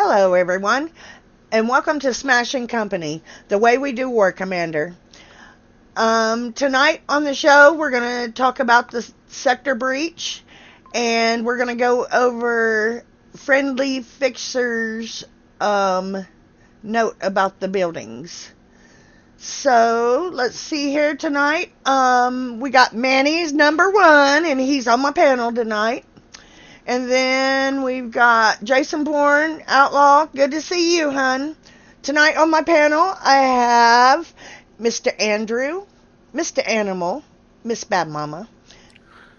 Hello, everyone, and welcome to Smashing Company, the way we do War Commander. Tonight on the show, we're going to talk about the sector breach, and we're going to go over Friendly Fixer's note about the buildings. So, let's see here tonight. We got Manny's number one, and he's on my panel tonight. And then we've got Jason Bourne, Outlaw. Good to see you, hun. Tonight on my panel, I have Mr. Andrew, Mr. Animal, Miss Bad Mama,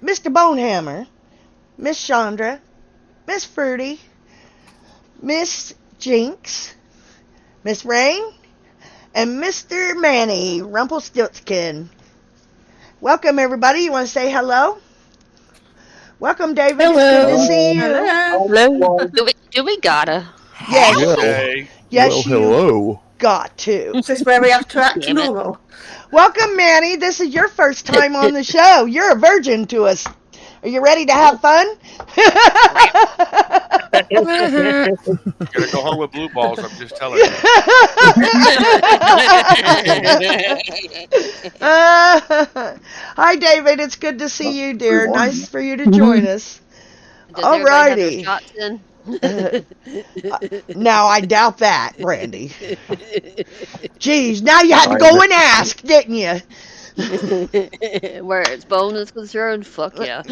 Mr. Bonehammer, Miss Chandra, Miss Fruity, Miss Jinx, Miss Rain, and Mr. Manny, Rumpelstiltskin. Welcome, everybody. You want to say hello? Welcome, David. Hello. It's good to see you. Hello. Do we gotta? Yes. Okay. Yes, you hello. got to. Is this where we have to act Damn it. normal? Welcome, Manny. This is your first time on the show. You're a virgin to us. Are you ready to have fun? You're gonna go home with blue balls. I'm just telling you. Hi, David. It's good to see you, dear. Nice for you to join us. Does everybody have their Alrighty. shots in? Now, I doubt that, Brandy. Jeez, now you had to go and ask, didn't you? Where it's bone is concerned, fuck yeah.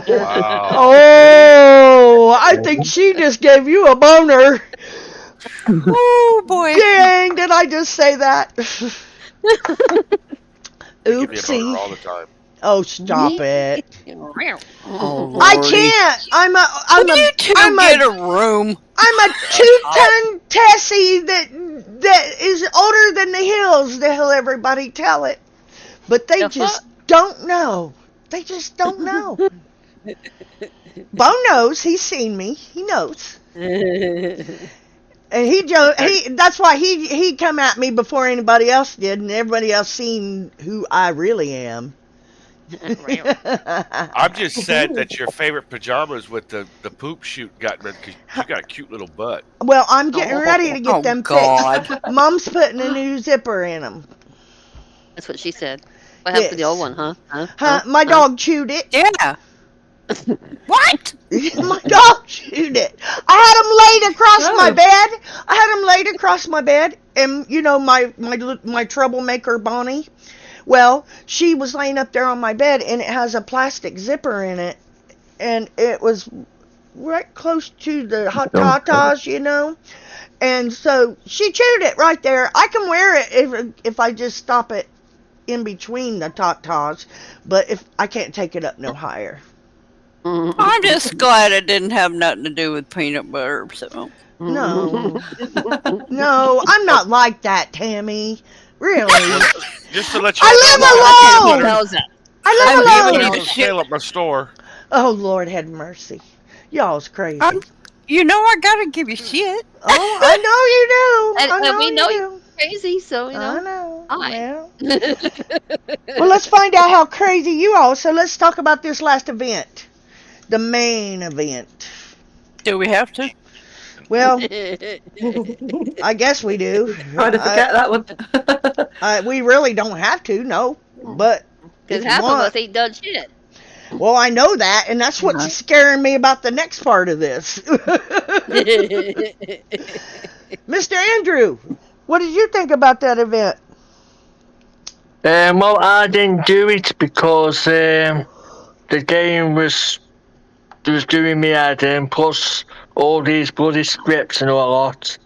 Wow. Oh, I think she just gave you a boner. Oh boy. Dang, did I just say that? They give you a boner Oopsie. all the time. Oh, stop it. Oh, I Lordy. can't. Will you two get a room? I'm a 2-ton Tessie that is older than the hills, to hear everybody tell it. But they The just fuck? don't know. They just don't know. Bo knows. He's seen me. He knows. And that's why he come at me before anybody else did, and everybody else seen who I really am. I'm just sad that your favorite pajamas with the poop chute got rid because you got a cute little butt. Well, I'm getting ready to get Oh, them God. fixed. Mom's putting a new zipper in them. That's what she said. What happened to the Yes. old one, huh? My dog chewed it. Yeah. What? My dog chewed it. I had him laid across my bed. I had him laid across my bed, and you know my troublemaker Bonnie. Well, she was laying up there on my bed, and it has a plastic zipper in it, and it was right close to the hot tatas, you know. And so she chewed it right there. I can wear it if I just stop it in between the tatas, but if I can't take it up no higher. I'm just glad it didn't have nothing to do with peanut butter. So No. No, I'm not like that, Tammy. Really. Just to let you I know, live alone. Knows that. I I'm live giving alone. you the sale at my store. Oh, Lord have mercy. Y'all's crazy. you know I gotta give you shit. Oh, I know you do. And I know we know you you're crazy, so you I know. know. Fine. Well, let's find out how crazy you are. So let's talk about this last event. The main event. Do we have to? Well, I guess we do. Trying to forget that one. We really don't have to, no. But Because if you half of want, us ain't done shit. well, I know that, and that's what's scaring me about the next part of this. Mr. Andrew, what did you think about that event? Well, I didn't do it because the game was doing me head in, plus all these bloody scripts and all lot.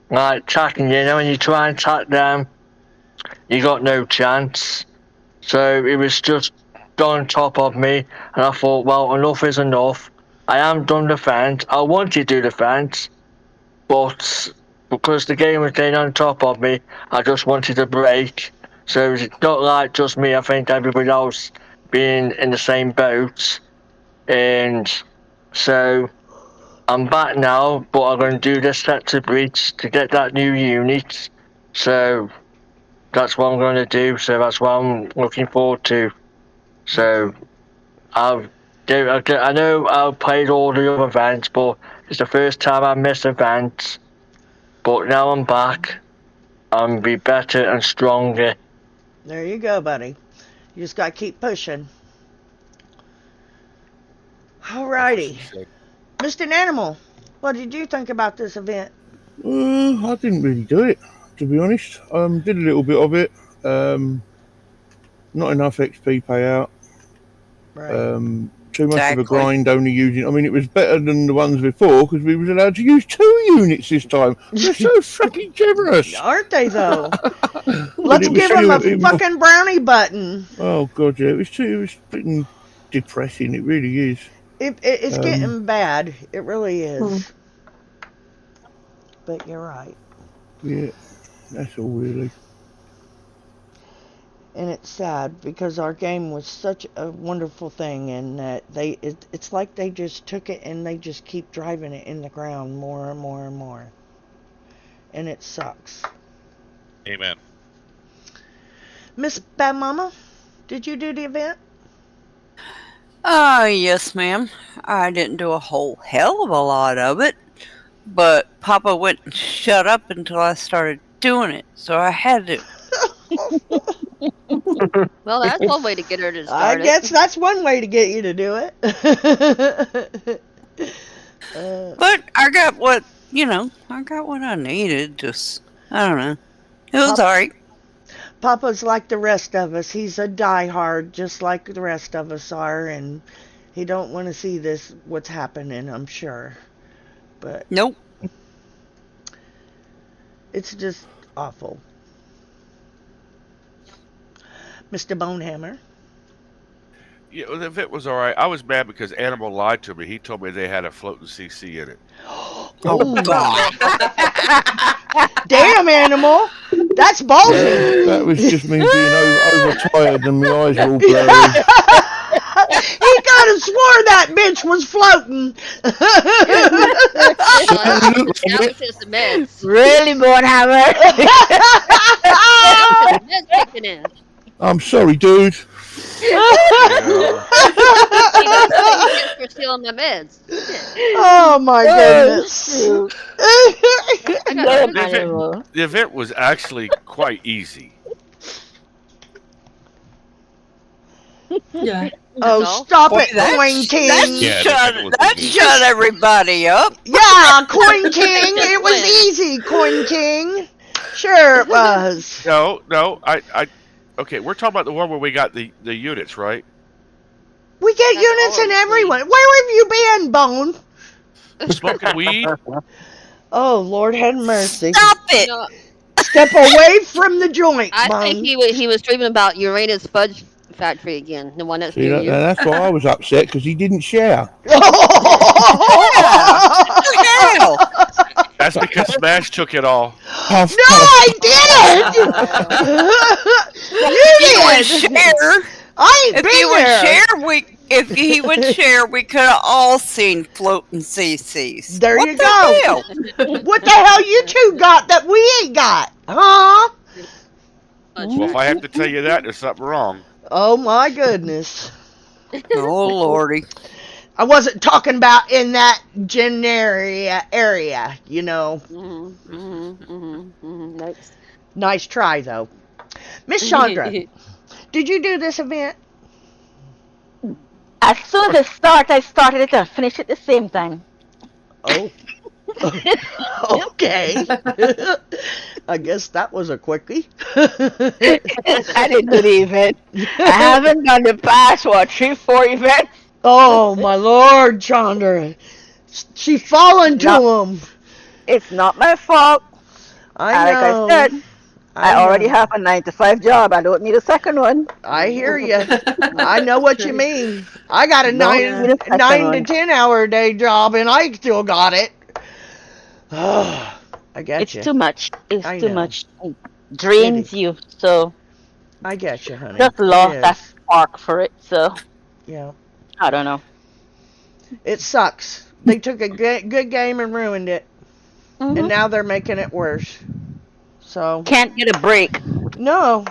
Like tracking, you know, when you try and track them, you got no chance. So it was just on top of me, and I thought, well, enough is enough. I am done the fence. I wanted to do the fence, but because the game was getting on top of me, I just wanted a break. So it's not like just me, I think everybody else being in the same boat. And so I'm back now, but I'm going to do this sector breach to get that new unit. So that's what I'm going to do. So that's what I'm looking forward to. So I've I know I played all the other events, but it's the first time I missed events. But now I'm back. I'm be better and stronger. There you go, buddy. You just gotta keep pushing. Alrighty. Mr. Animal, what did you think about this event? I didn't really do it, to be honest. Did a little bit of it. Not enough XP payout. Right. Too much of a Exactly. grind only using. I mean, it was better than the ones before because we was allowed to use 2 units this time. They're so fucking generous. Aren't they, though? But Let's it was give them still- a it was- fucking brownie button. Oh god, yeah, it was freaking depressing. It really is. It's getting bad. It really is. But you're right. Yeah, that's all really. And it's sad because our game was such a wonderful thing, and that it's like they just took it and they just keep driving it in the ground more and more and more. And it sucks. Amen. Miss Bad Mama, did you do the event? Yes, ma'am. I didn't do a whole hell of a lot of it, but Papa wouldn't shut up until I started doing it, so I had to. Well, that's one way to get her to I start guess that's one way to get you to do it. But I got what I needed. Just, I don't know. It was alright. Papa's like the rest of us. He's a diehard, just like the rest of us are, and he don't want to see what's happening, I'm sure. But Nope. it's just awful. Mr. Bonehammer. Yeah, the event was all right. I was mad because Animal lied to me. He told me they had a floating CC in it. Oh, God. Damn, Animal. That's ballsy. That was just me being overtired and my eyes were all blurry. He could have swore that bitch was floating. That was just the meds. Really, Bonehammer? That was just the meds kicking in. I'm sorry, dude. He was for stealing my meds. Oh, my goodness. I got The event, the event was actually quite easy. Yeah. Oh, all. stop Boy, it, Coin King. Yeah, the event was That easy. shut everybody up. Yeah, Coin King. It was easy, Coin King. Sure it was. No, okay, we're talking about the one where we got the units, right? We get That's units all in I'm everyone. Where have you been, Bone? Smoking weed? Oh, Lord have mercy. Stop it. No, Step away from the joint, I Bone. think he was dreaming about Uranus Fudge Factory again, the one that's See, near you. that's why I was upset because he didn't share. Hell. That's because Smash took it all. Puff, No, puff. I didn't. You would You did. share. I ain't If been he would there. share, if he would share, we could have all seen floating CCs. There What you the go. hell? What the hell you two got that we ain't got? Huh? Fudge Well, if I have to tell you that, there's something wrong. Oh my goodness. Oh lordy. I wasn't talking about in that generic area, you know. Nice. Nice try though. Miss Chandra, did you do this event? As soon as I started it and finished at the same time. Oh. Okay. I guess that was a quickie. I didn't do the event. I haven't done the past, 3-4 events. Oh my Lord, Chandra. She fallen to No. him. It's not my fault. I know. Like I said, I already have a 9-to-5 job. I don't need a second one. I hear you. I know what you mean. I got a No, nine need a second 9 to one. 10 hour a day job, and I still got it. I get It's you. too much. It's I too know. much. It drains you. So I get you, honey. just It lost is. that spark for it. So Yeah, I don't know. it sucks. They took a good game and ruined it, and Mhm. now they're making it worse. So Can't get a break. no,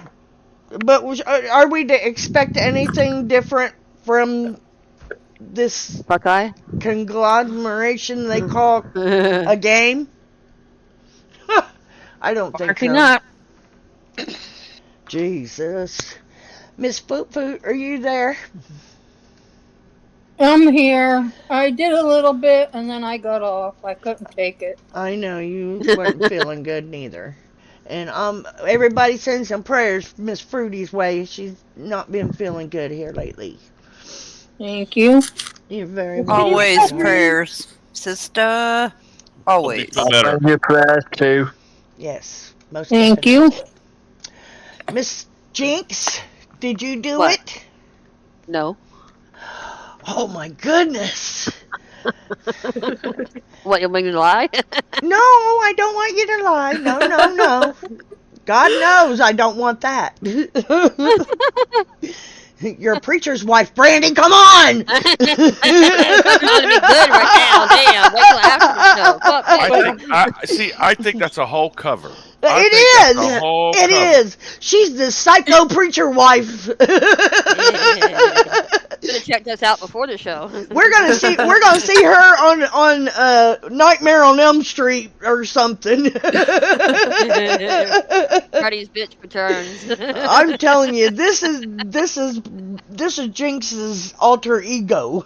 but are we to expect anything different from this Buckeye. conglomeration they call a game? I don't think Barking so. up. Jesus. Miss Foot Foot, are you there? I'm here. I did a little bit and then I got off. I couldn't take it. I know you weren't feeling good neither. And everybody send some prayers Miss Fruity's way. She's not been feeling good here lately. Thank you. You're very Always welcome. prayers, sister. Always. Feel better. And your prayers too. Yes, most Thank definitely. you. Miss Jinx, did you do What? it? No. Oh my goodness. What, you want me to lie? No, I don't want you to lie. No, no, no. God knows I don't want that. You're a preacher's wife, Brandy. Come on. It's going to be good right now. Damn. Wait till after the show. Fuck. I think that's a whole cover. It I think is. that's a whole It cover. is. She's the psycho preacher wife. Should have checked us out before the show. We're gonna see her on Nightmare on Elm Street or something. Freddy's bitch returns. I'm telling you, this is Jinx's alter ego.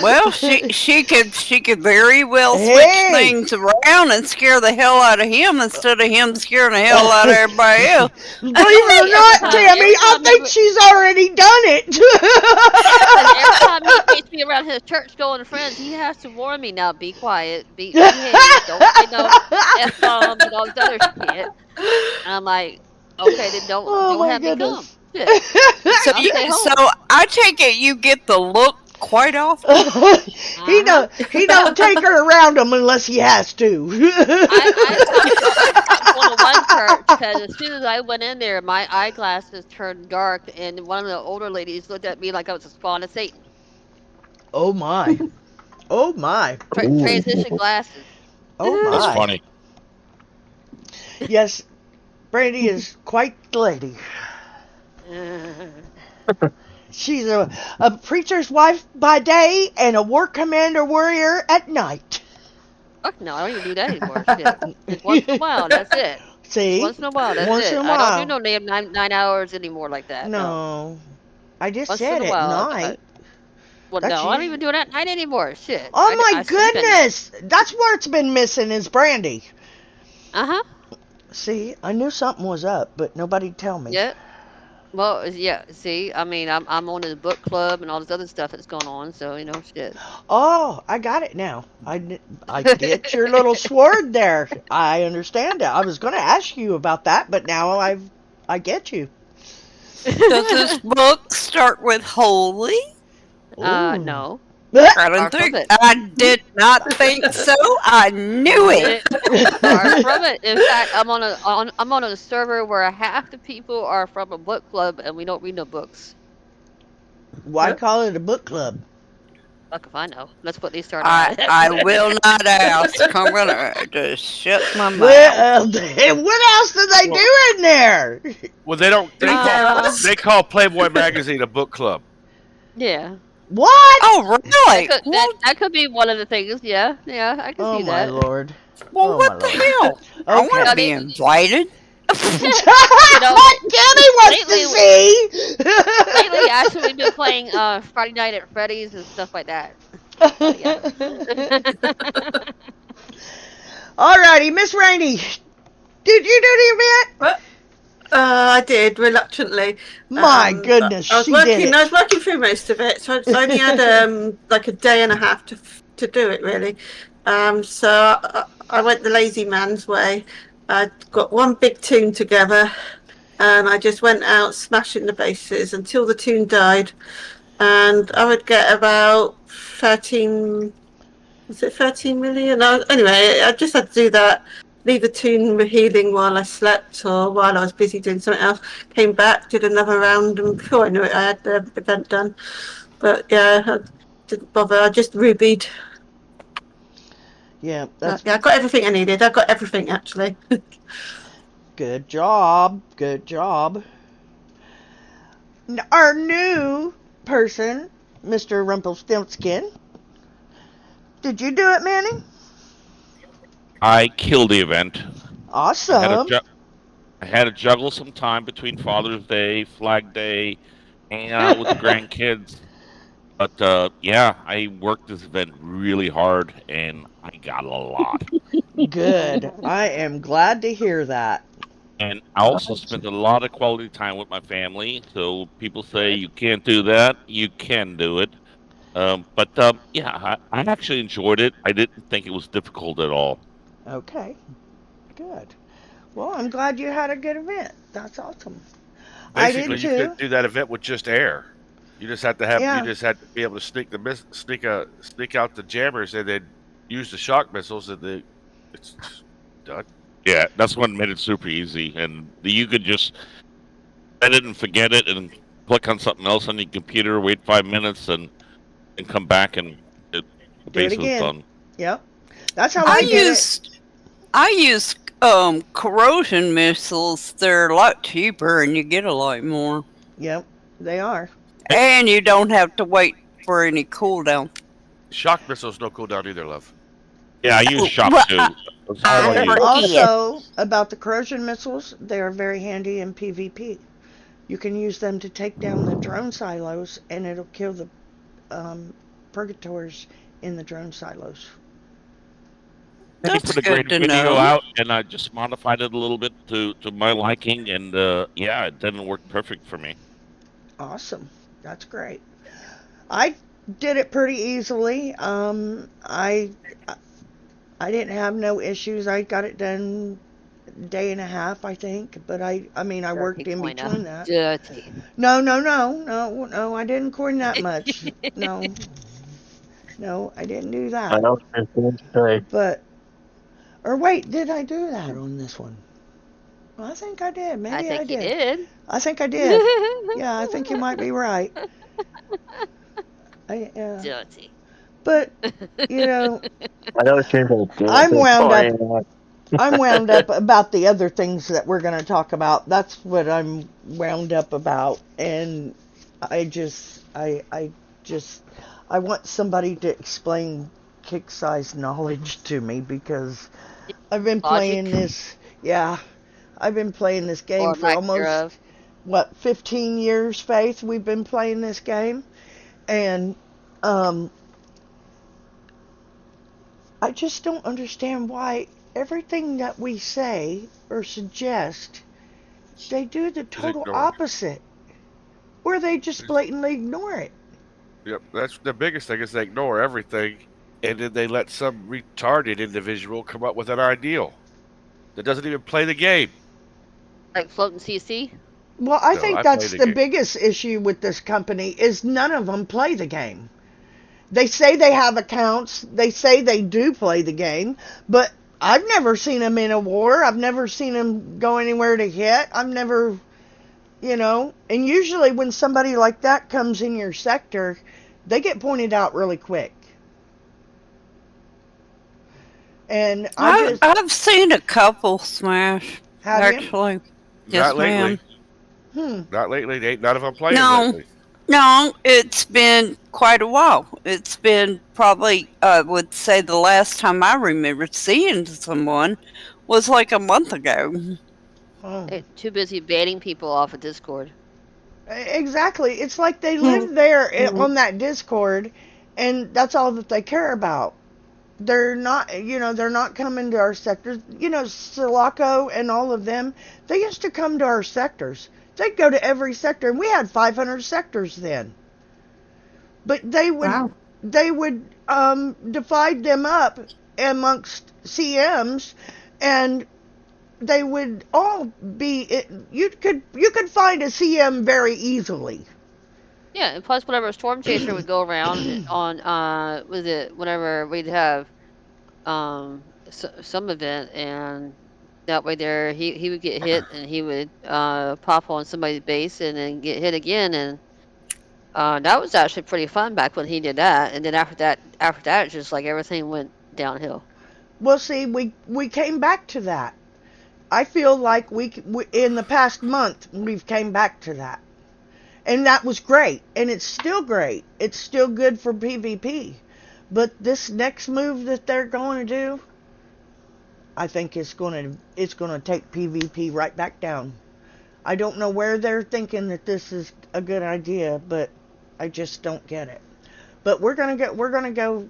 Well, she could very well switch Hey. things around and scare the hell out of him instead of him scaring the hell out of everybody else. Believe it or not, Tammy, I think she's already done it. Every time he takes me around his church-going friends, he has to warn me, now be quiet, behave, don't say no F-bombs and all this other shit. And I'm like, okay, then don't my have me come. goodness. Shit. So, I'll stay home. so I take it you get the look quite often. he don't take her around him unless he has to. I went to one church because as soon as I went in there, my eyeglasses turned dark, and one of the older ladies looked at me like I was a spawn of Satan. Oh my. Oh my. Transition glasses. Oh my. That's funny. Yes, Brandy is quite the lady. She's a preacher's wife by day and a war commander warrior at night. Fuck no, I don't even do that anymore. Shit. Just once in a while, that's it. See? Once in a while, that's Once it. in a I while. don't do no damn 9 hours anymore like that. No. I just Once said in a at while, night. Well, That's no, I don't you. even do it at night anymore. Shit. Oh my I sleep at night. goodness! That's where it's been missing is Brandy. Uh-huh. See, I knew something was up, but nobody'd tell me. Yeah. Well, yeah. See, I mean, I'm on the book club and all this other stuff that's going on. So shit. Oh, I got it now. I get your little sword there. I understand it. I was going to ask you about that, but now I get you. Does this book start with holy? Ooh. No. I did not think so. I knew it. Far from it. In fact, I'm on a server where half the people are from a book club and we don't read no books. Why call it a book club? Fuck if I know. That's what they started. I will not ask. I'm gonna just shut my mouth. Well, what else do they do in there? Well, they don't. They call Playboy magazine a book club. Yeah. What? Oh, really? That could be one of the things. Yeah, I can Oh see my that. lord. Well, Oh, what my the Lord. hell? I want to Okay. be invited. What Danny wants to see. Lately, actually, we've been playing Friday Night at Freddy's and stuff like that. Alrighty, Miss Rainey, did you do the event? What? I did reluctantly. My goodness, I was she working. did it. I was working through most of it, so I only had like a day and a half to do it really. So I went the lazy man's way. I got one big tune together, and I just went out smashing the bases until the tune died, and I would get about 13. Was it 13 million? Anyway, I just had to do that. Leave the tune healing while I slept or while I was busy doing something else. Came back, did another round, and before I knew it, I had the event done. But yeah, I didn't bother. I just rubied. Yeah, Yeah, I got everything I needed. I got everything actually. good job. Good job. Our new person, Mr. Rumpelstiltskin. Did you do it, Manny? I killed the event. Awesome. I had to juggle some time between Father's Day, Flag Day, hanging out with the grandkids. But yeah, I worked this event really hard, and I got a lot. Good. I am glad to hear that. And I also spent a lot of quality time with my family. So people say you can't do that. You can do it. But yeah, I actually enjoyed it. I didn't think it was difficult at all. Okay. Good. Well, I'm glad you had a good event. That's awesome. Basically, I did you too. could do that event with just air. You just had to have. Yeah. You just had to be able to sneak out the jammers and then use the shock missiles, and it's done. Yeah, that's what made it super easy. And you could just set it and forget it and click on something else on your computer, wait 5 minutes, and come back, and the base was again. done. Yep. That's how I did I used corrosion missiles. They're a lot cheaper and you get a lot more. it. Yep, they are. And you don't have to wait for any cooldown. Shock missiles no cooldown either, love. Yeah, I use shock too. That's all I And use. also, about the corrosion missiles, they are very handy in PvP. You can use them to take down the drone silos, and it'll kill the purgators in the drone silos. I That's put a great good to video know. out, and I just modified it a little bit to my liking, and yeah, it didn't work perfect for me. Awesome. That's great. I did it pretty easily. I didn't have no issues. I got it done a day and a half, I think. But I mean, I worked in Dirty between that. Dirty. No. I didn't coin that much. No, I didn't do I that. know it's been today. But, or wait, did I do that on this one? Well, I think I did. Maybe I think you did. did. I think I did. Yeah, I think you might be right. Dirty. But, you know, I know it's been today. I'm wound up about the other things that we're going to talk about. That's what I'm wound up about. And I want somebody to explain kick size knowledge to me, because I've been playing this. Yeah, I've been playing this game Or for lack almost, thereof. 15 years, Faith, we've been playing this game. And, I just don't understand why everything that we say or suggest, they do the total ignore it. opposite. Or they just blatantly ignore it. Yep, that's the biggest thing, is they ignore everything, and then they let some retarded individual come up with an ideal that doesn't even play the game. Like floating CC? Well, I No, think I that's play the the game. biggest issue with this company, is none of them play the game. They say they have accounts. They say they do play the game, but I've never seen them in a war. I've never seen them go anywhere to hit. I've never, and usually when somebody like that comes in your sector, they get pointed out really quick. And I've seen a couple smash, Have you? actually. Yes, Not lately. ma'am. Not lately. They ain't none of them playing No. lately. No, it's been quite a while. It's been probably, I would say the last time I remember seeing someone was like a month ago. Oh. They're too busy banning people off of Discord. Exactly. It's like they live there on that Discord, and that's all that they care about. They're not, they're not coming to our sectors. Sulaco and all of them, they used to come to our sectors. They'd go to every sector, and we had 500 sectors then. But they would divide them up amongst CMs, and they would all be. You could find a CM very easily. Yeah, and plus whenever a storm chaser would go around on whenever we'd have some event, and that way there he would get hit, and he would pop on somebody's base and then get hit again, and that was actually pretty fun back when he did that. And then after that it's just like everything went downhill. Well, see, we came back to that. I feel like we in the past month we've came back to that, And that was great. And it's still great. It's still good for PvP. But this next move that they're going to do, I think it's going to take PvP right back down. I don't know where they're thinking that this is a good idea, but I just don't get it. But we're gonna go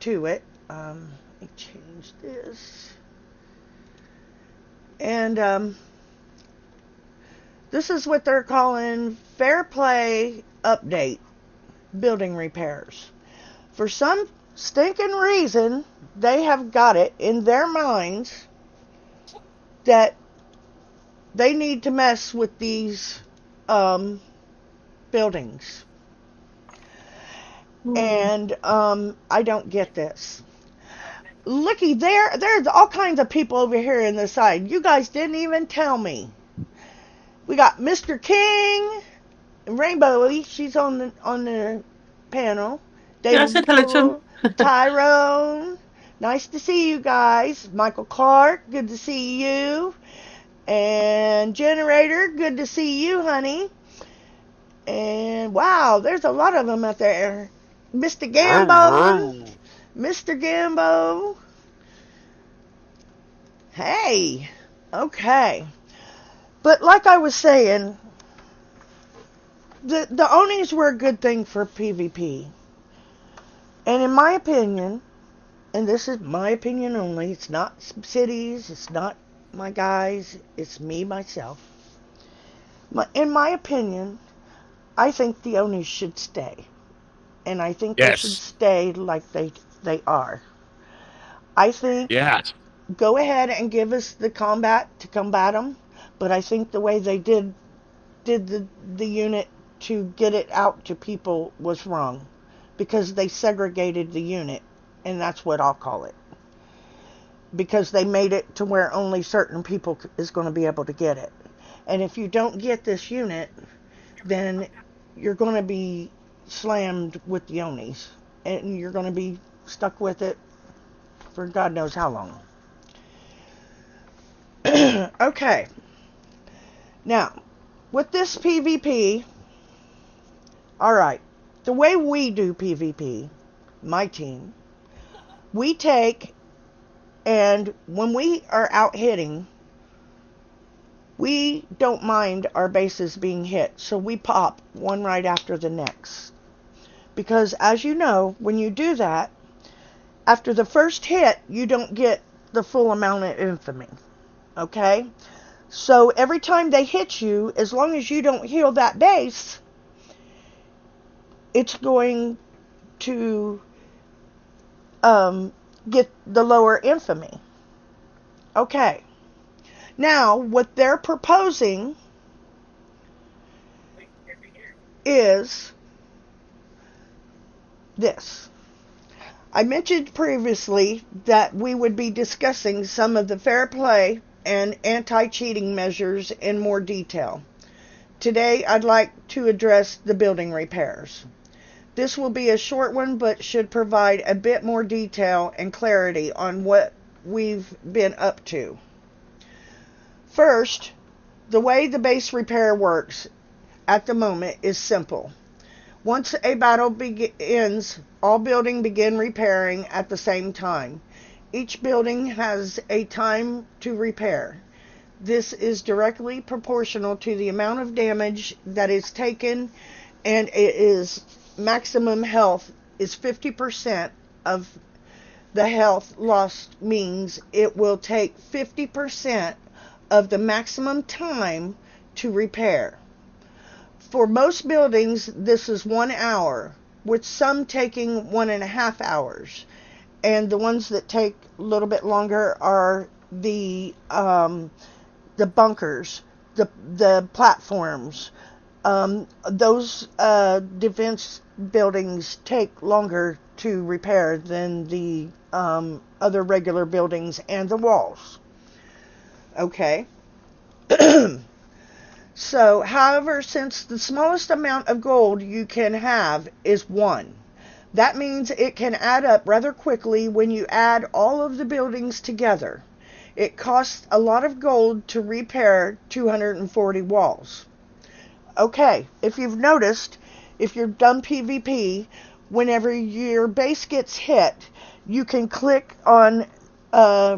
to it. Let me change this. And this is what they're calling Fair Play Update Building Repairs. For some stinking reason, they have got it in their minds that they need to mess with these buildings. And I don't get this. Looky, there's all kinds of people over here in the side. You guys didn't even tell me. We got Mr. King, Rainbowy, she's on the panel. Yes, David hello to him. Poole, Tyrone, nice to see you guys. Michael Clark, good to see you. And Generator, good to see you, honey. And wow, there's a lot of them out there. Mr. Gambo, Mr. Gambo. Hey, okay. But like I was saying, the Onis were a good thing for PvP. And in my opinion, and this is my opinion only, it's not cities, it's not my guys, it's me, myself. In my opinion, I think the Onis should stay. And I think they should stay like they are. I think go ahead and give us the combat to combat them, but I think the way they did the unit to get it out to people was wrong, because they segregated the unit, and that's what I'll call it. Because they made it to where only certain people is going to be able to get it. And if you don't get this unit, then you're going to be slammed with the Onis. And you're going to be stuck with it for God knows how long. Okay. Now, with this PvP, alright, the way we do PvP, my team, we take, and when we are out hitting, we don't mind our bases being hit, so we pop one right after the next. Because as you know, when you do that, after the first hit, you don't get the full amount of infamy. Okay? So every time they hit you, as long as you don't heal that base, it's going to get the lower infamy. Okay. Now, what they're proposing is this. I mentioned previously that we would be discussing some of the fair play and anti-cheating measures in more detail. Today, I'd like to address the building repairs. This will be a short one, but should provide a bit more detail and clarity on what we've been up to. First, the way the base repair works at the moment is simple. Once a battle begins, all buildings begin repairing at the same time. Each building has a time to repair. This is directly proportional to the amount of damage that is taken, and it is maximum health is 50% of the health lost, means it will take 50% of the maximum time to repair. For most buildings, this is 1 hour, with some taking 1.5 hours. And the ones that take a little bit longer are the bunkers, the platforms. Those defense buildings take longer to repair than the other regular buildings and the walls. Okay. So, however, since the smallest amount of gold you can have is 1, that means it can add up rather quickly when you add all of the buildings together. It costs a lot of gold to repair 240 walls. Okay, if you've noticed, if you've done PvP, whenever your base gets hit, you can click on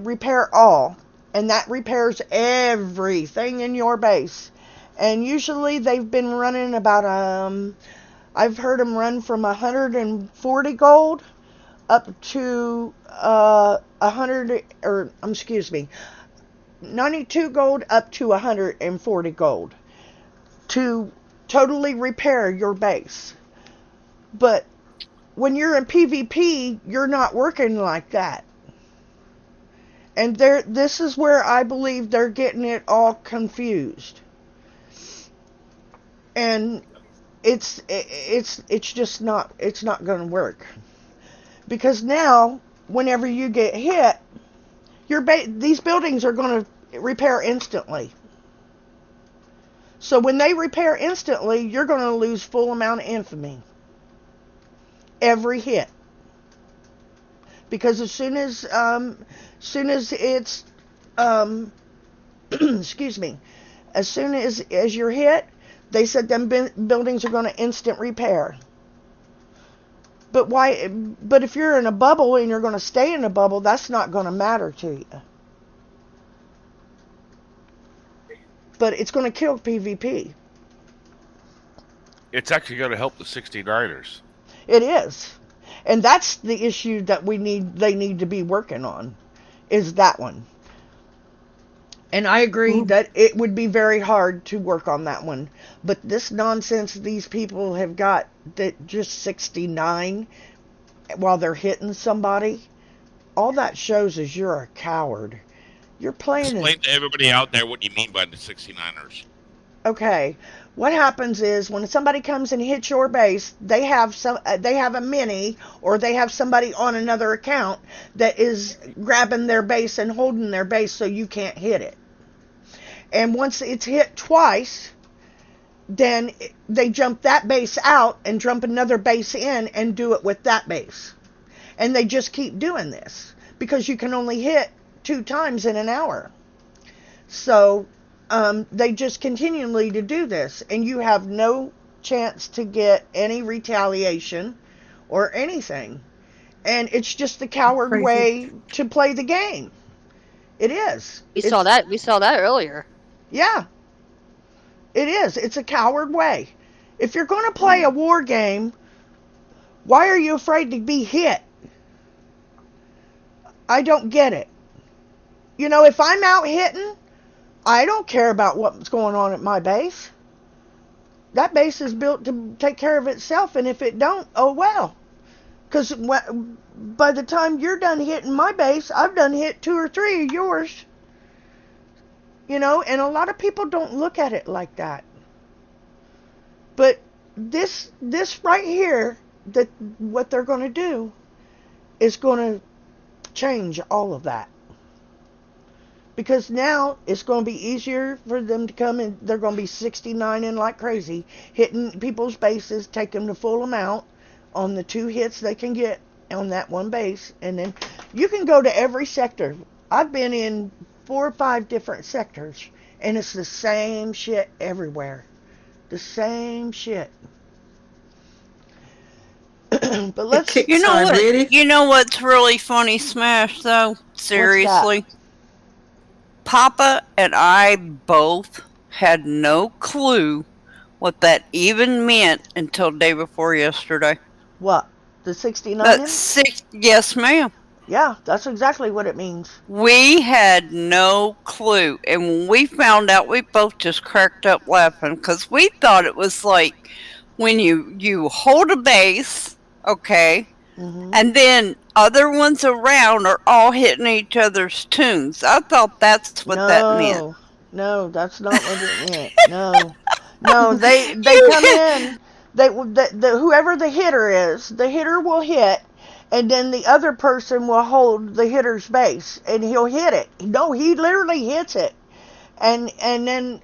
repair all, and that repairs everything in your base. And usually they've been running about, I've heard them run from 140 gold up to 92 gold up to 140 gold to totally repair your base. But when you're in PvP, you're not working like that. And this is where I believe they're getting it all confused. And it's just not going to work. Because now, whenever you get hit, these buildings are going to repair instantly. So when they repair instantly, you're going to lose full amount of infamy. Every hit. Because as soon as it's excuse me, as soon as you're hit, they said them buildings are going to instant repair. But why? But if you're in a bubble and you're going to stay in a bubble, that's not going to matter to you. But it's going to kill PvP. It's actually going to help the 69ers. It is. And that's the issue that they need to be working on, is that one. And I agree that it would be very hard to work on that one. But this nonsense these people have got, that just 69 while they're hitting somebody, all that shows is you're a coward. You're playing... Explain to everybody out there what you mean by the 69ers. Okay, what happens is when somebody comes and hits your base, they have a mini, or they have somebody on another account that is grabbing their base and holding their base so you can't hit it. And once it's hit twice, then they jump that base out and jump another base in and do it with that base. And they just keep doing this because you can only hit 2 times in an hour. So they just continually to do this, and you have no chance to get any retaliation or anything. And it's just the coward way to play the game. It is. We saw that earlier. Yeah. It is. It's a coward way. If you're going to play a war game, why are you afraid to be hit? I don't get it. You know, if I'm out hitting, I don't care about what's going on at my base. That base is built to take care of itself, and if it don't, oh well. Because by the time you're done hitting my base, I've done hit 2 or 3 of yours. You know, and a lot of people don't look at it like that. But this right here, that what they're going to do is going to change all of that. Because now it's going to be easier for them to come in. They're going to be 69ing like crazy, hitting people's bases, taking the full amount on the 2 hits they can get on that one base. And then you can go to every sector. I've been in 4 or 5 different sectors, and it's the same shit everywhere. The same shit. But let's... You know what? Really? You know what's really funny, Smash, though? Seriously. Papa and I both had no clue what that even meant until day before yesterday. What? The 69? Yes, ma'am. Yeah, that's exactly what it means. We had no clue. And when we found out, we both just cracked up laughing because we thought it was like when you hold a base, okay, and then other ones around are all hitting each other's tunes. I thought that's what that meant. No, that's not what it meant. No, they come in. Whoever the hitter is, the hitter will hit, and then the other person will hold the hitter's base, and he'll hit it. No, he literally hits it, and then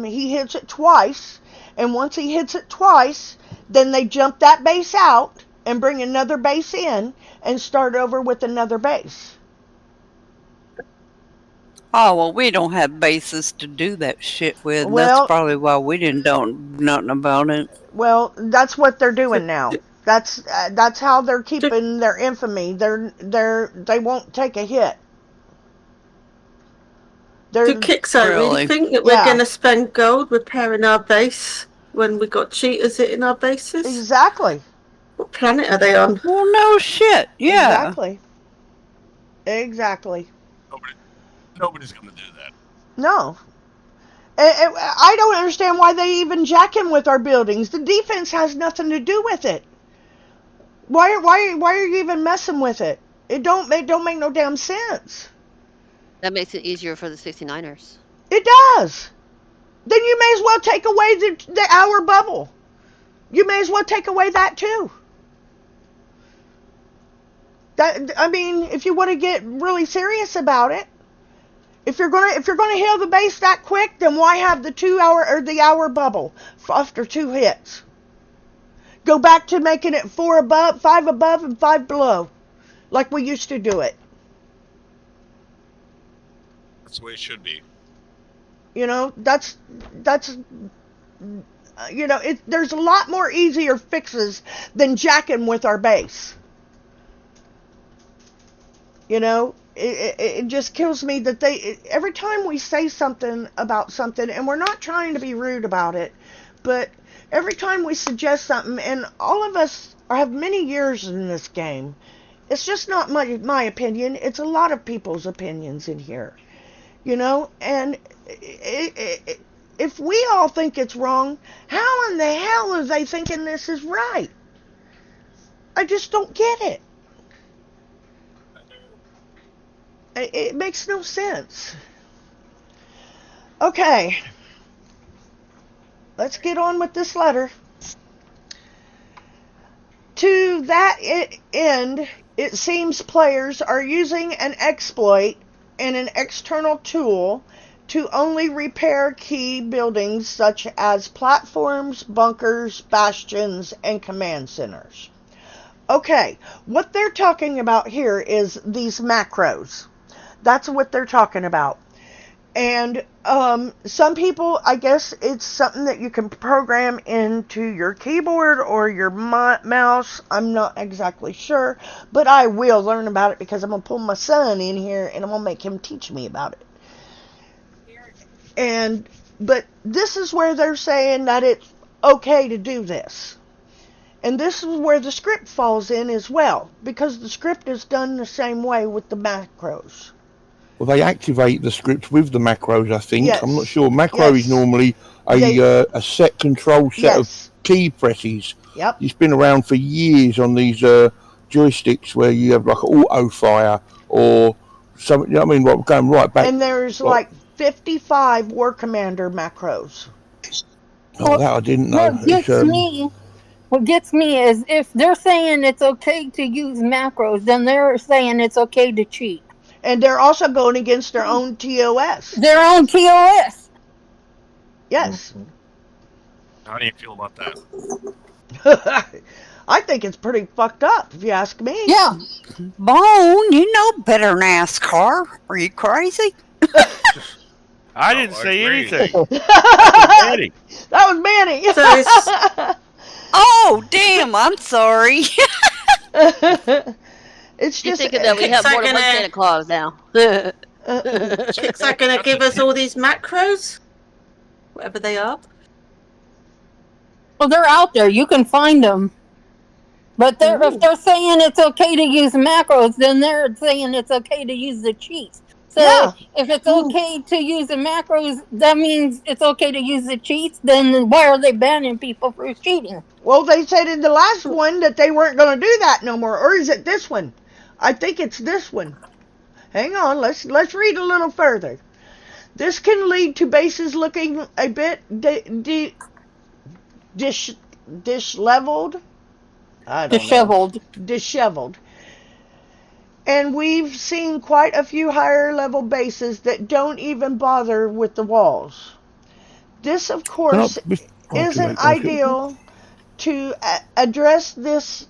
he hits it twice, and once he hits it twice, then they jump that base out and bring another base in and start over with another base. Oh, well, we don't have bases to do that shit with. And Well- that's probably why we didn't know nothing about it. Well, that's what they're doing now. That's how they're keeping their infamy. They won't take a hit. Do Kickstarter really Really? think that we're Yeah. going to spend gold repairing our base when we got cheaters hitting our bases? Exactly. What planet are they on? Well, no shit. Yeah. Exactly. Nobody's going to do that. No. I don't understand why they even jack in with our buildings. The defense has nothing to do with it. Why are you even messing with it? It don't make no damn sense. That makes it easier for the 69ers. It does. Then you may as well take away the hour bubble. You may as well take away that too. I mean, if you want to get really serious about it, if you're gonna heal the base that quick, then why have the 2 hour or the hour bubble after 2 hits? Go back to making it 4 above, 5 above, and 5 below, like we used to do it. That's the way it should be. You know, that's you know, there's a lot more easier fixes than jacking with our base. You know, it just kills me that every time we say something about something, and we're not trying to be rude about it, but every time we suggest something, and all of us have many years in this game, it's just not my opinion, it's a lot of people's opinions in here. You know, and if we all think it's wrong, how in the hell are they thinking this is right? I just don't get it. It makes no sense. Okay. Let's get on with this letter. To that end, it seems players are using an exploit and an external tool to only repair key buildings such as platforms, bunkers, bastions, and command centers. Okay, what they're talking about here is these macros. That's what they're talking about. And some people, I guess it's something that you can program into your keyboard or your mouse. I'm not exactly sure, but I will learn about it because I'm going to pull my son in here and I'm going to make him teach me about it. But this is where they're saying that it's okay to do this. And this is where the script falls in as well, because the script is done the same way with the macros. Well, they activate the script with the macros, I think. Yes. I'm not sure. Macro Yes. is normally a set control set of key presses. Yep. It's been around for years on these joysticks where you have like auto fire or something. You know what I mean? What, going right back. And there's like 55 War Commander macros. Oh, that I didn't know. What gets me is if they're saying it's okay to use macros, then they're saying it's okay to cheat. And they're also going against their own TOS. Their own TOS. Yes. How do you feel about that? I think it's pretty fucked up, if you ask me. Yeah. Bone, you know better than NASCAR. Are you crazy? I didn't say agree. anything. That was Manny. So it's, Oh, damn, I'm sorry. It's You're just thinking that we have more than one Santa Claus now. Kicks are going to give us all these macros? Whatever they are. Well, they're out there. You can find them. But if they're saying it's okay to use macros, then they're saying it's okay to use the cheats. So Yeah. if it's okay to use the macros, that means it's okay to use the cheats. Then why are they banning people for cheating? Well, they said in the last one that they weren't going to do that no more. Or is it this one? I think it's this one. Hang on, let's read a little further. This can lead to bases looking a bit disheveled. I don't know. Disheveled. And we've seen quite a few higher level bases that don't even bother with the walls. This, of course, isn't ideal to address this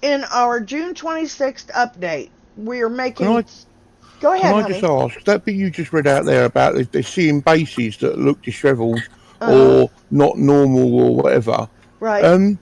in our June 26th update. We are making... Go ahead, Can I honey. just ask, that bit you just read out there about they're seeing bases that look dishevelled Uh-huh. or not normal or whatever, Right. has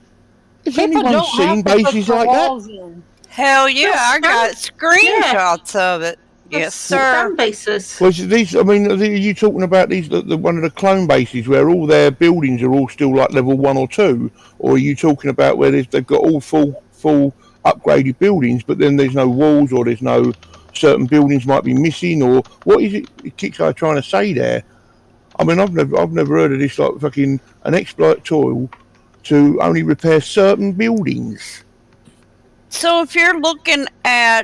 People anyone don't seen have to put bases the like that? walls in. Hell yeah, I got Yeah. screenshots of it. Yes, sir. Fan bases. Well, these, I mean, are you talking about these, the one of the clone bases where all their buildings are all still like level 1 or 2? Or are you talking about where they've got all full upgraded buildings, but then there's no walls, or there's no certain buildings might be missing, or what is it Kickstarter trying to say there? I mean, I've never heard of this, like fucking an exploit tool to only repair certain buildings. So if you're looking at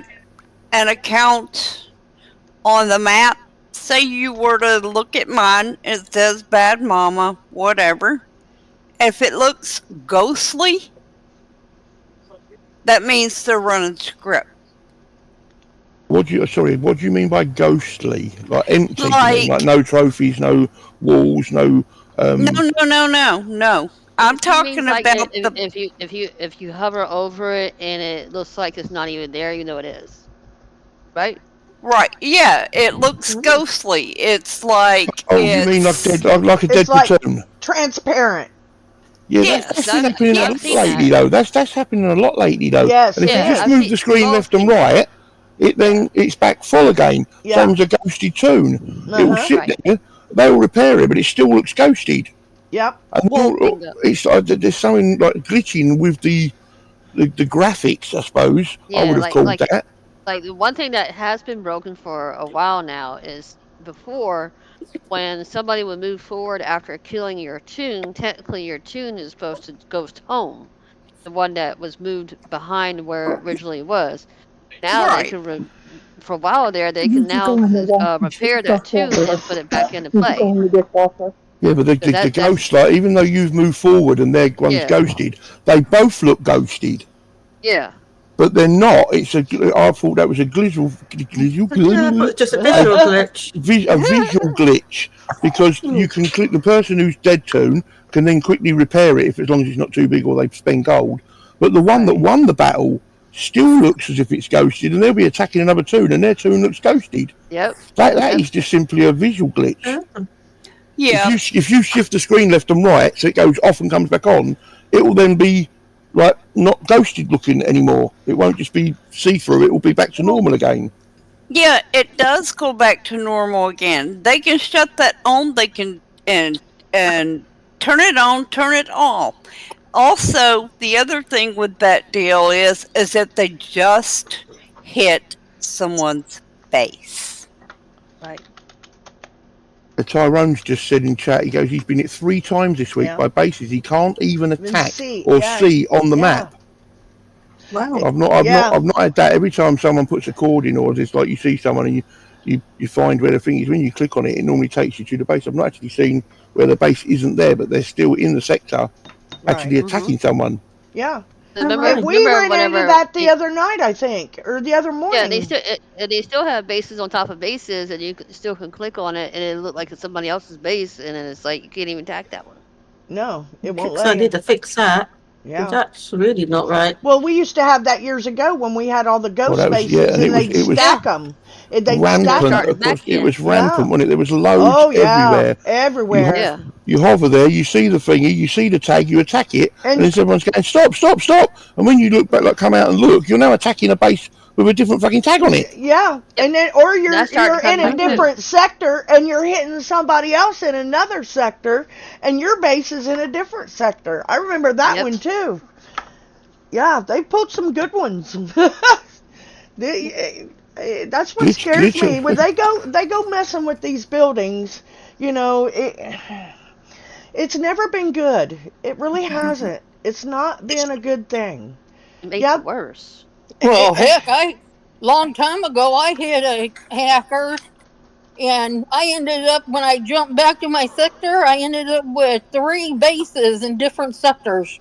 an account on the map, say you were to look at mine, it says Bad Mama, whatever. If it looks ghostly, that means they're running script. What do you mean by ghostly? Like empty? Like- Like no trophies, no walls, no. No. I'm It talking means, like, about if you hover over it and it looks like it's not even there, you know it is. Right? right. Yeah, it looks ghostly. It's like Oh, you mean like it's- like a It's dead like- platoon? Transparent. Yeah, Yes, that's I've- happening yeah, a I've lot seen lately, that. though. That's happening a lot lately, though. Yes, And if yeah, you just I've move seen- the screen we've all left and seen that. right, it's back full again. Yeah. Same as a ghosted tune. It will Uh-huh. sit Right. there. They'll repair it, but it still looks ghosted. Yep. And bingo. it's like there's something like glitching with the graphics, I suppose. Yeah, I would have like- called like- that. Like, the one thing that has been broken for a while now is before, when somebody would move forward after killing your tune, technically your tune is supposed to ghost home, the one that was moved behind where it originally was. Now Right. they can, for a while there, they can now repair that tune and put it back into play. Yeah, but the that's- ghost, like, even though you've moved forward and their one's Yeah. ghosted, they both look ghosted. Yeah. But they're not. I thought that was a visual Yeah, but just a visual glitch. a visual glitch, because you can click the person who's dead tune can then quickly repair it as long as it's not too big or they spend gold. But the one that won the battle still looks as if it's ghosted, and they'll be attacking another tune, and their tune looks ghosted. Yep. That is just simply a visual glitch. yeah. If you shift the screen left and right so it goes off and comes back on, it will then be like not ghosted looking anymore. It won't just be see-through, it will be back to normal again. Yeah, it does go back to normal again. They can shut that on. They can and turn it on, turn it off. Also, the other thing with that deal is that they just hit someone's face. Right. Tyrone's just said in chat, he goes, he's been hit 3 times this week Yeah. by bases he can't even Even attack see, or yeah, see on the yeah. map. Wow. I've Yeah. not had that. Every time someone puts a cord in, or it's like you see someone and you find where the thing is. When you click on it, it normally takes you to the base. I've not actually seen where the base isn't there, but they're still in the sector, actually attacking someone. Yeah. Remember, And we ran into whenever that the other night, I think, or the other morning. Yeah, they still have bases on top of bases, and you still can click on it, and it look like it's somebody else's base, and then it's like you can't even attack that one. No, it won't So I let you. need to fix that. Yeah. That's really not right. Well, we used to have that years ago when we had all the ghost that was- bases, yeah, and and it was- they'd it was stack them. They'd stack Rampant, Start of back course, it in. was rampant, Yeah. wasn't it? There was loads Oh yeah, everywhere. everywhere. Yeah. You hover there, you see the thingy, you see the tag, you attack it, and then everyone's going, stop, stop, stop. And when you look back, like come out and look, you're now attacking a base with a different fucking tag on it. Yeah, and then or you're That started in a coming too. different sector and you're hitting somebody else in another sector, and your base is in a different sector. I remember that Yep. one too. Yeah, they pulled some good ones. That's what Glitch- scares glitch- me when they go messing with these buildings. You know, it's never been good. It really hasn't. It's not been a good thing. It makes Yep. it worse. Well, heck, long time ago I hit a hacker, and I ended up when I jumped back to my sector, I ended up with 3 bases in different sectors.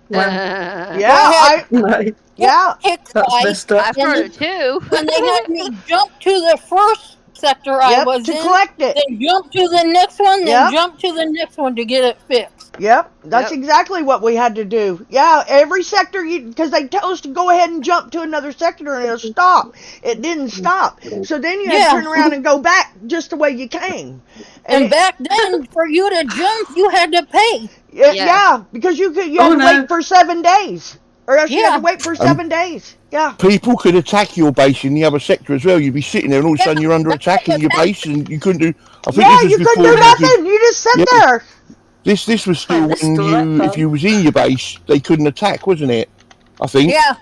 Yeah, No, yeah. Hicks that's by, messed up. I've heard it too. and they had me jump to the first sector I Yep, was to in, collect it. then jump to the next one, then Yep. jump to the next one to get it fixed. Yep, that's Yep. exactly what we had to do. Yeah, every sector, because they tell us to go ahead and jump to another sector and it'll stop. It didn't stop. So then you had to Yeah. turn around and go back just the way you came. And it- back then, for you to jump, you had to pay. yeah, Yeah. yeah, because you had Oh, to no. wait for 7 days. Or else you had Yeah. to wait for 7 days. Yeah. People could attack your base in the other sector as well. You'd be sitting there and all of a sudden you're under attack in your base and you couldn't do. I think Yeah, this you was couldn't before do you could- nothing. You just sit Yeah. there. This was still that's when still you, that if you was in your base, they couldn't attack, wasn't it? I think. Yeah,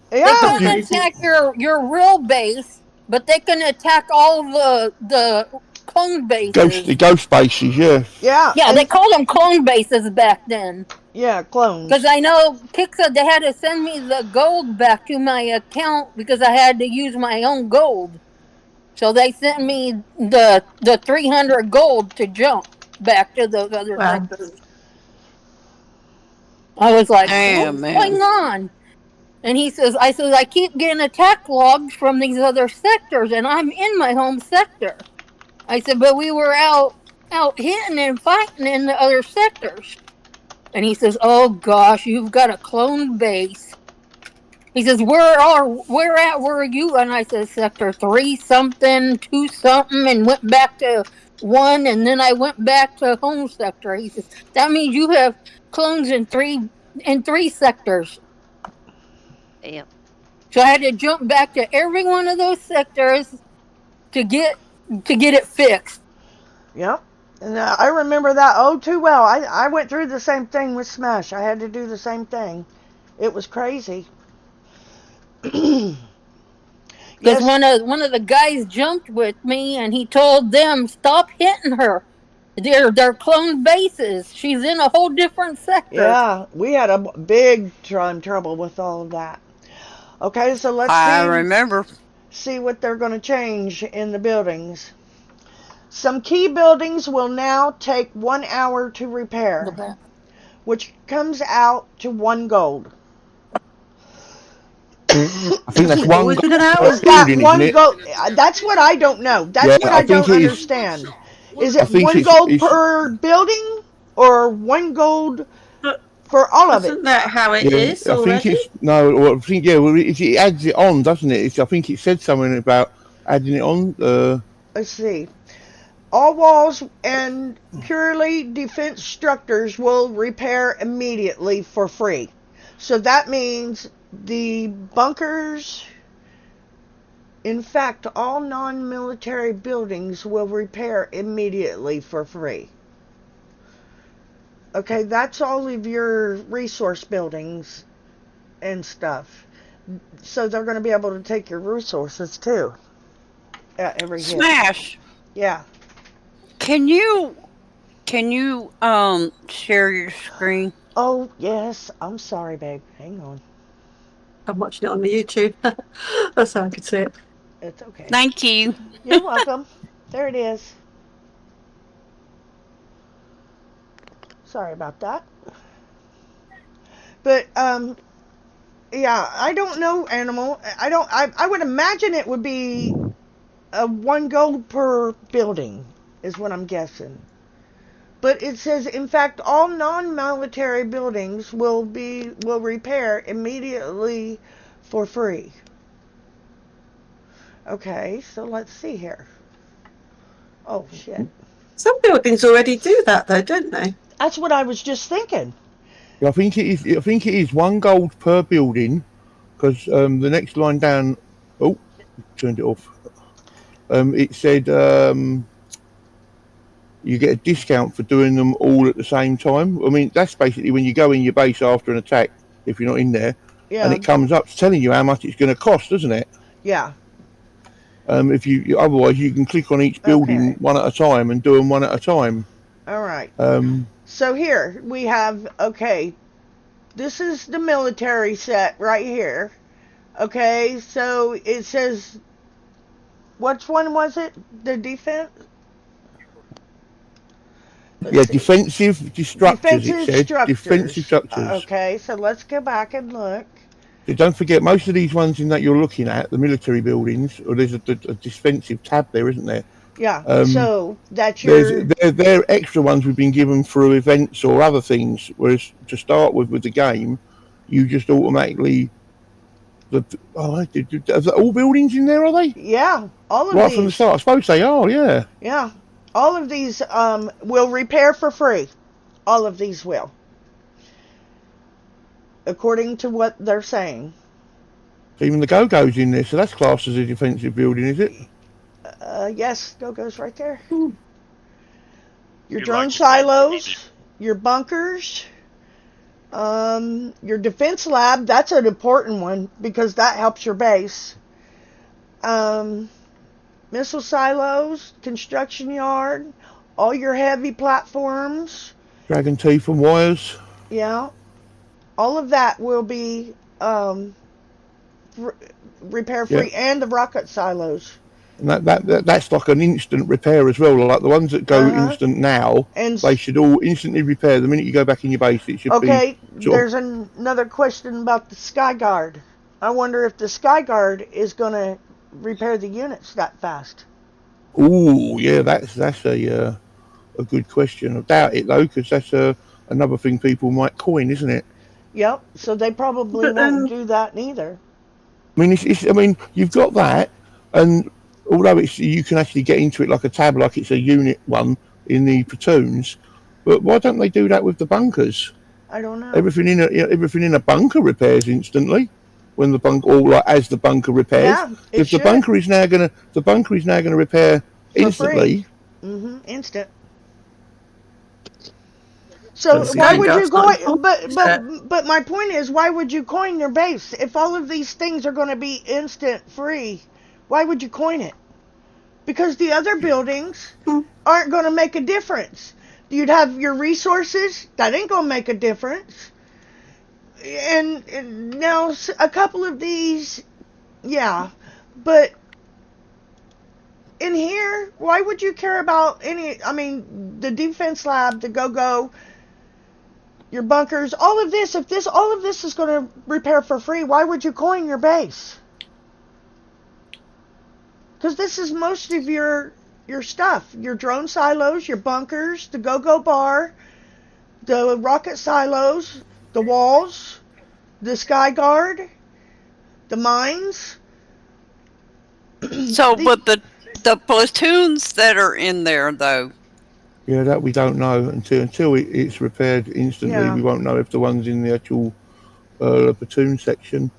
they Yeah. couldn't attack your real base, but they can attack all the clone bases. The ghost bases, yeah. Yeah. Yeah, and- they called them clone bases back then. yeah, clones. Because I know Kixa, they had to send me the gold back to my account because I had to use my own gold. So they sent me the 300 gold to jump back to those other Wow. sectors. I was like, Damn, what's man. going on? And I says, I keep getting attack logs from these other sectors, and I'm in my home sector. I said, but we were out hitting and fighting in the other sectors. And he says, oh gosh, you've got a clone base. He says, where are you? And I said, sector 3 something, 2 something, and went back to 1, and then I went back to home sector. He says, that means you have clones in three sectors. Damn. So I had to jump back to every one of those sectors to get it fixed. Yep. And I remember that oh too well. I went through the same thing with Smash. I had to do the same thing. It was crazy. Because Yes. one of the guys jumped with me and he told them, stop hitting her. They're clone bases. She's in a whole different sector. Yeah, we had a big trouble with all of that. Okay, so let's I remember. see what they're going to change in the buildings. Some key buildings will now take 1 hour to repair, which comes out to 1 gold. I think that's one Always been an hour. Is that building, isn't 1 it? gold? That's what I don't know. That's Yeah, what I I don't think it is. understand. Is I it think 1 it's- gold it's- per building or 1 gold But for all of it? Isn't that how it Yeah, is I already? think it's no. Well, I think well, it adds it on, doesn't it? I think it said something about adding it on. Let's see. All walls and purely defense structures will repair immediately for free. So that means the bunkers. In fact, all non-military buildings will repair immediately for free. Okay, that's all of your resource buildings and stuff. So they're going to be able to take your resources too. At every hit. Smash. Yeah. Can you share your screen? Oh, yes. I'm sorry, babe. Hang on. I'm watching it on the YouTube. That's how I could see it. It's okay. Thank you. You're welcome. There it is. Sorry about that. But, yeah, I don't know, Animal. I would imagine it would be 1 gold per building, is what I'm guessing. But it says, in fact, all non-military buildings will repair immediately for free. Okay, so let's see here. Oh, shit. Some buildings already do that, though, don't they? That's what I was just thinking. I think it is. I think it is 1 gold per building, because the next line down. Oh, turned it off. It said you get a discount for doing them all at the same time. I mean, that's basically when you go in your base after an attack, if you're not in there, Yeah. and it comes up telling you how much it's going to cost, doesn't it? Yeah. If you otherwise you can click on each building Okay. one at a time and do them one at a time. All right. Um, So here we have, okay, this is the military set right here. Okay, so it says, which one was it? The defense? yeah, defensive structures. It said structures. defensive structures. Okay, so let's go back and look. don't forget, most of these ones in that you're looking at, the military buildings, or there's a defensive tab there, isn't there? Yeah. So that's your. They're extra ones we've been given through events or other things. Whereas to start with the game, you just automatically. Are all buildings in there? Are they? Yeah, all of Right these. from the start. I suppose they are. Yeah. Yeah, all of these will repair for free. All of these will, according to what they're saying. Even the Go-Go's in there, so that's classed as a defensive building, is it? Yes, Go-Go's right there. Hmm. Your You drone like it, silos, your bunkers, your defense lab. That's an important one because that helps your base. Missile silos, construction yard, all your heavy platforms. Dragon teeth and wires. Yeah, all of that will be repair free, and the rocket silos. And that's like an instant repair as well. Like the ones that go instant now, And they should all instantly repair the minute you go back in your base. It should okay, be. Sort there's another question about the Sky Guard. I wonder if the Sky Guard is going to repair the units that fast. Ooh, yeah, that's a good question. I doubt it though, because that's another thing people might coin, isn't it? Yep. So they probably won't do that neither. I mean, I mean, you've got that, and although you can actually get into it like a tab, like it's a unit one in the platoons, but why don't they do that with the bunkers? I don't know. Everything in a bunker repairs instantly when the bunker, or like as the bunker repairs. Yeah, it if the should. bunker is now gonna repair instantly. Instant. So The why Sky would you Guard's go? not- But my point is, why would you coin your base if all of these things are going to be instant free? Why would you coin it? Because the other buildings aren't going to make a difference. You'd have your resources that ain't going to make a difference. And now a couple of these, yeah, but in here, why would you care about any? I mean, the defense lab, the Go-Go, your bunkers, all of this. If all of this is going to repair for free, why would you coin your base? Because this is most of your stuff. Your drone silos, your bunkers, the Go-Go bar, the rocket silos, the walls, the Sky Guard, the mines. So, but the platoons that are in there, though. Yeah, that we don't know until it's repaired instantly. Yeah. We won't know if the one's in the actual platoon section.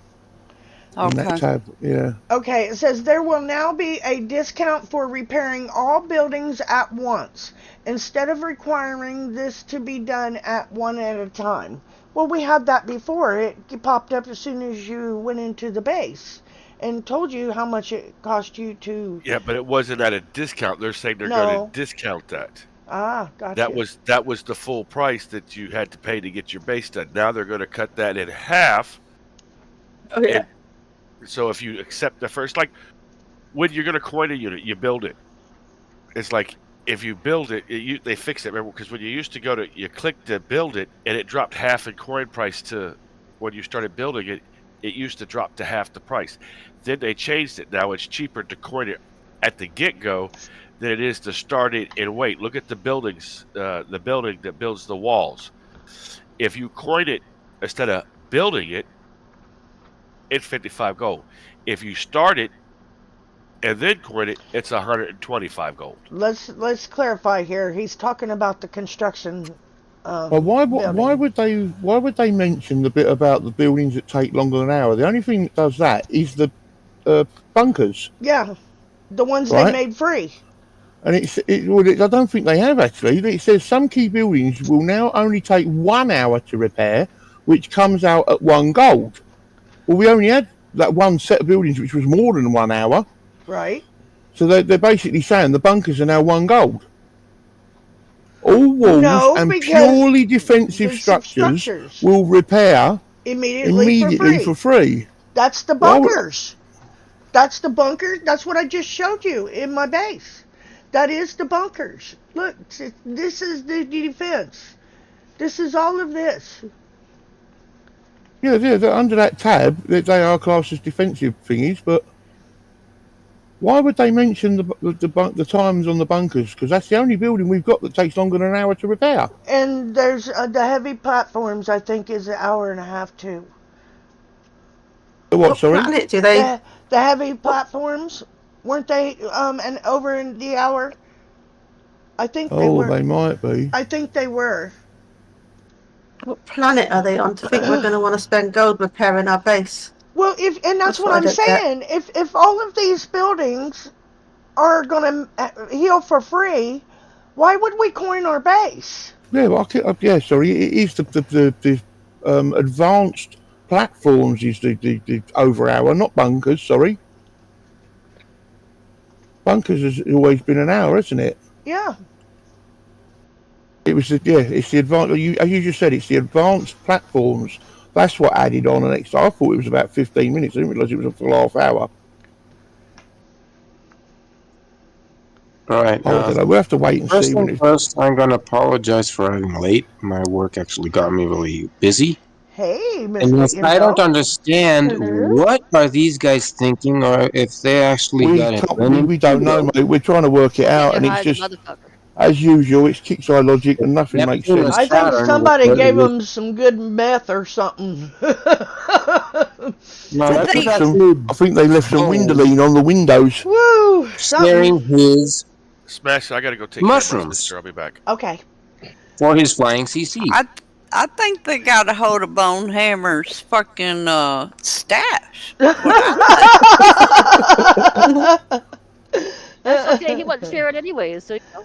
In that Okay. tab, yeah. Okay, it says there will now be a discount for repairing all buildings at once, instead of requiring this to be done at one at a time. Well, we had that before. It popped up as soon as you went into the base and told you how much it cost you to... Yeah, but it wasn't at a discount. They're saying they're No. going to discount that. Ah, gotcha. That was the full price that you had to pay to get your base done. Now they're going to cut that in half. Oh yeah. So if you accept the first, like when you're going to coin a unit, you build it. It's like if you build it, they fix it. Remember, because when you used to you click to build it, and it dropped half in coin price to when you started building it. It used to drop to half the price. Then they changed it. Now it's cheaper to coin it at the get-go than it is to start it and wait. Look at the buildings, the building that builds the walls. If you coin it instead of building it, it's 55 gold. If you start it and then coin it, it's 125 gold. Let's clarify here. He's talking about the construction. Well, why would they mention the bit about the buildings that take longer than an hour? The only thing that does that is the bunkers, Yeah, the ones Right. they made free. and I don't think they have actually. It says some key buildings will now only take 1 hour to repair, which comes out at 1 gold. Well, we only had that one set of buildings which was more than 1 hour, Right. so they're basically saying the bunkers are now 1 gold. All walls No, and because purely defensive defensive structures structures. will repair Immediately for free. That's the Why would- bunkers. That's the bunkers. That's what I just showed you in my base. That is the bunkers. Look, this is the defense. This is all of this. Yeah, under that tab, they are classed as defensive thingies, but why would they mention the times on the bunkers? Because that's the only building we've got that takes longer than an hour to repair. And there's the heavy platforms, I think, is an hour and a half too. The what, What sorry? planet do they? The heavy platforms, weren't they and over in the hour? I think they Oh, were. they might be. I think they were. What planet are they on to think we're going to want to spend gold repairing our base? Well, and that's what I I'm don't get. saying. If all of these buildings are going to heal for free, why would we coin our base? Yeah, well, sorry, it is the advanced platforms is the over hour, not bunkers. Sorry, bunkers has always been an hour, hasn't it? Yeah. It's the advanced. As you just said, it's the advanced platforms. That's what added on an extra. I thought it was about 15 minutes. I didn't realise it was a full half hour. All right. I don't know. We'll have to wait and First see. thing first, I'm going to apologize for running late. My work actually got me really busy. Hey, Mr. And yes, I don't understand Hello? what are these guys thinking, or if they actually got it. We don't know, mate. We're trying to work it out, and it's just as usual. It's kick's eye logic, and nothing makes sense. I think somebody gave them some good meth or something. I think they left some Windolene on the windows. Woo! Sharing his Smash, I gotta go take mushrooms. care of sister. I'll be back. Okay. For his flying CC. I think they got a hold of Bone Hammer's fucking stash. That's okay. He wasn't sharing anyways, so you know.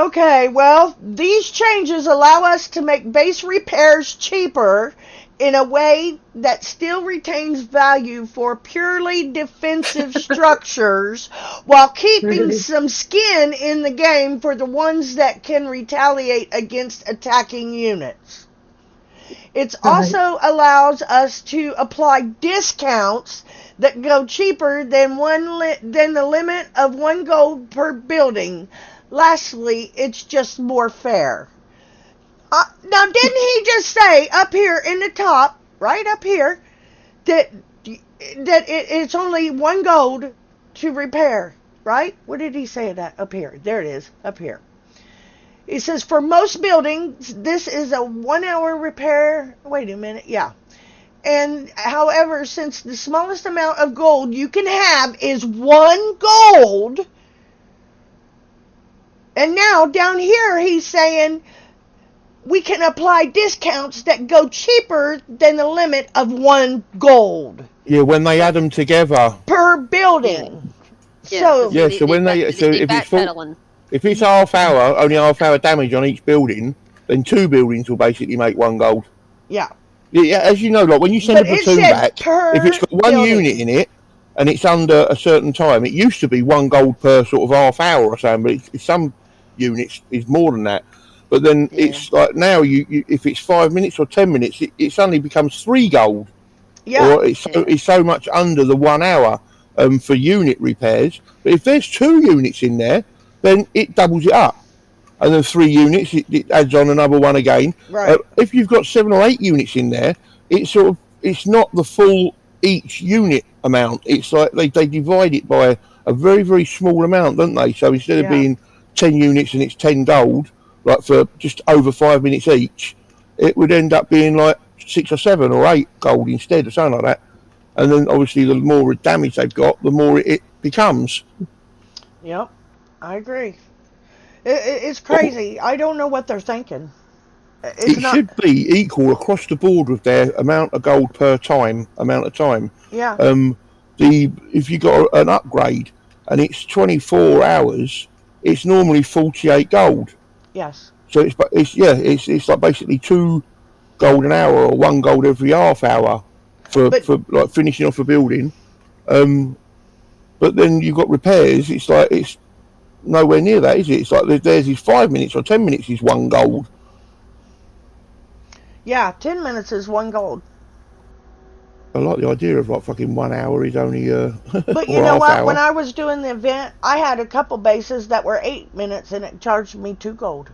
Okay, well, these changes allow us to make base repairs cheaper in a way that still retains value for purely defensive structures while keeping some skin in the game for the ones that can retaliate against attacking units. It also allows us to apply discounts that go cheaper than the limit of 1 gold per building. Lastly, it's just more fair. Now, didn't he just say up here in the top, right up here, that it's only 1 gold to repair, right? What did he say that up here? There it is, up here. He says for most buildings, this is a 1 hour repair. Wait a minute, yeah. And however, since the smallest amount of gold you can have is 1 gold, and now down here he's saying we can apply discounts that go cheaper than the limit of 1 gold. Yeah, when they add them together per building. Yeah, so when if it's half hour, only half hour damage on each building, then 2 buildings will basically make 1 gold. Yeah. Yeah, as you know, like when you send a platoon back, if it's got 1 unit in it and it's under a certain time, it used to be 1 gold per sort of half hour or something, but some units is more than that. But then it's like now, you if it's 5 minutes or 10 minutes, it suddenly becomes 3 gold. Yeah. Or it's so much under the 1 hour for unit repairs. But if there's 2 units in there, then it doubles it up. And then 3 units, it adds on another 1 again. Right. If you've got 7 or 8 units in there, it's not the full each unit amount. It's like they divide it by a very, very small amount, don't they? So instead of being 10 units and it's 10 gold, like for just over 5 minutes each, it would end up being like 6 or 7 or 8 gold instead, or something like that. And then obviously the more damage they've got, the more it becomes. Yep, I agree. It's crazy. I don't know what they're thinking. It should be equal across the board with their amount of gold per amount of time. Yeah. If you got an upgrade and it's 24 hours, it's normally 48 gold. Yes. So it's like basically 2 gold an hour or 1 gold every half hour for like finishing off a building. But then you've got repairs. It's like it's nowhere near that, is it? It's like there's 5 minutes or 10 minutes is 1 gold. Yeah, 10 minutes is 1 gold. I like the idea of like fucking 1 hour is only But you know what? When I was doing the event, I had a couple bases that were 8 minutes and it charged me 2 gold.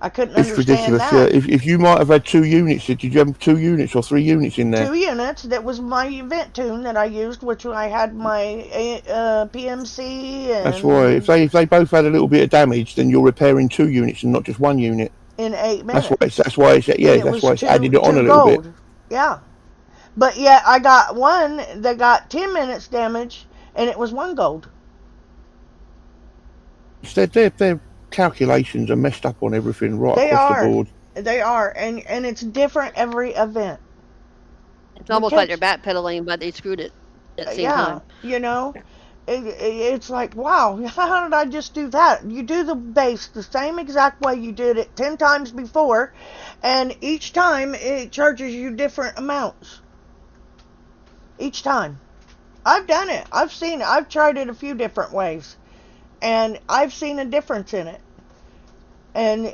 I couldn't It's understand ridiculous. Yeah. that. If you might have had 2 units, did you have 2 units or 3 units in there? 2 units. That was my event tune that I used, which I had my PMC That's why. If they both had a little bit of damage, then you're repairing 2 units and not just 1 unit. in 8 That's minutes. why it's And yeah. it That's was why it's two, added it on two a little gold. bit. Yeah. But yet I got one that got 10 minutes damage, and it was 1 gold. Their calculations are messed up on everything right They across are. the board. They are, and it's different every event. It's almost like they're backpedaling, but they screwed it at the same time. You know, it's like, wow, how did I just do that? You do the base the same exact way you did it 10 times before, and each time it charges you different amounts. Each time. I've done it. I've seen it. I've tried it a few different ways, and I've seen a difference in it. And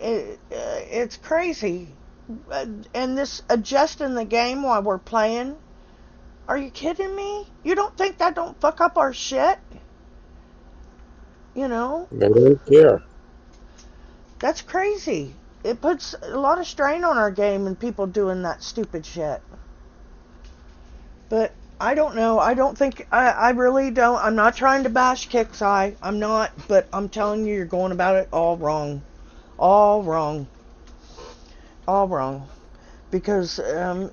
it's crazy. And this adjusting the game while we're playing, are you kidding me? You don't think that don't fuck up our shit? You know? They don't care. That's crazy. It puts a lot of strain on our game and people doing that stupid shit. But I don't know. I don't think, I really don't. I'm not trying to bash Kixeye. I'm not, but I'm telling you, you're going about it all wrong. All wrong. All wrong. Because the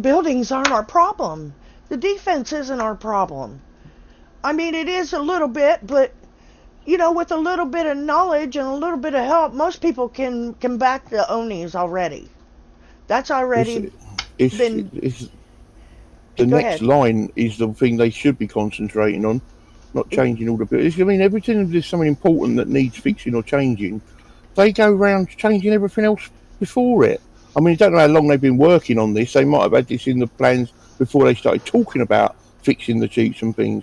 buildings aren't our problem. The defense isn't our problem. I mean, it is a little bit, but you know, with a little bit of knowledge and a little bit of help, most people can back the Onis already. That's already been. The next line is the thing they should be concentrating on, not changing all the buildings. I mean, everything there's something important that needs fixing or changing, they go around changing everything else before it. I mean, I don't know how long they've been working on this. They might have had this in the plans before they started talking about fixing the cheats and things.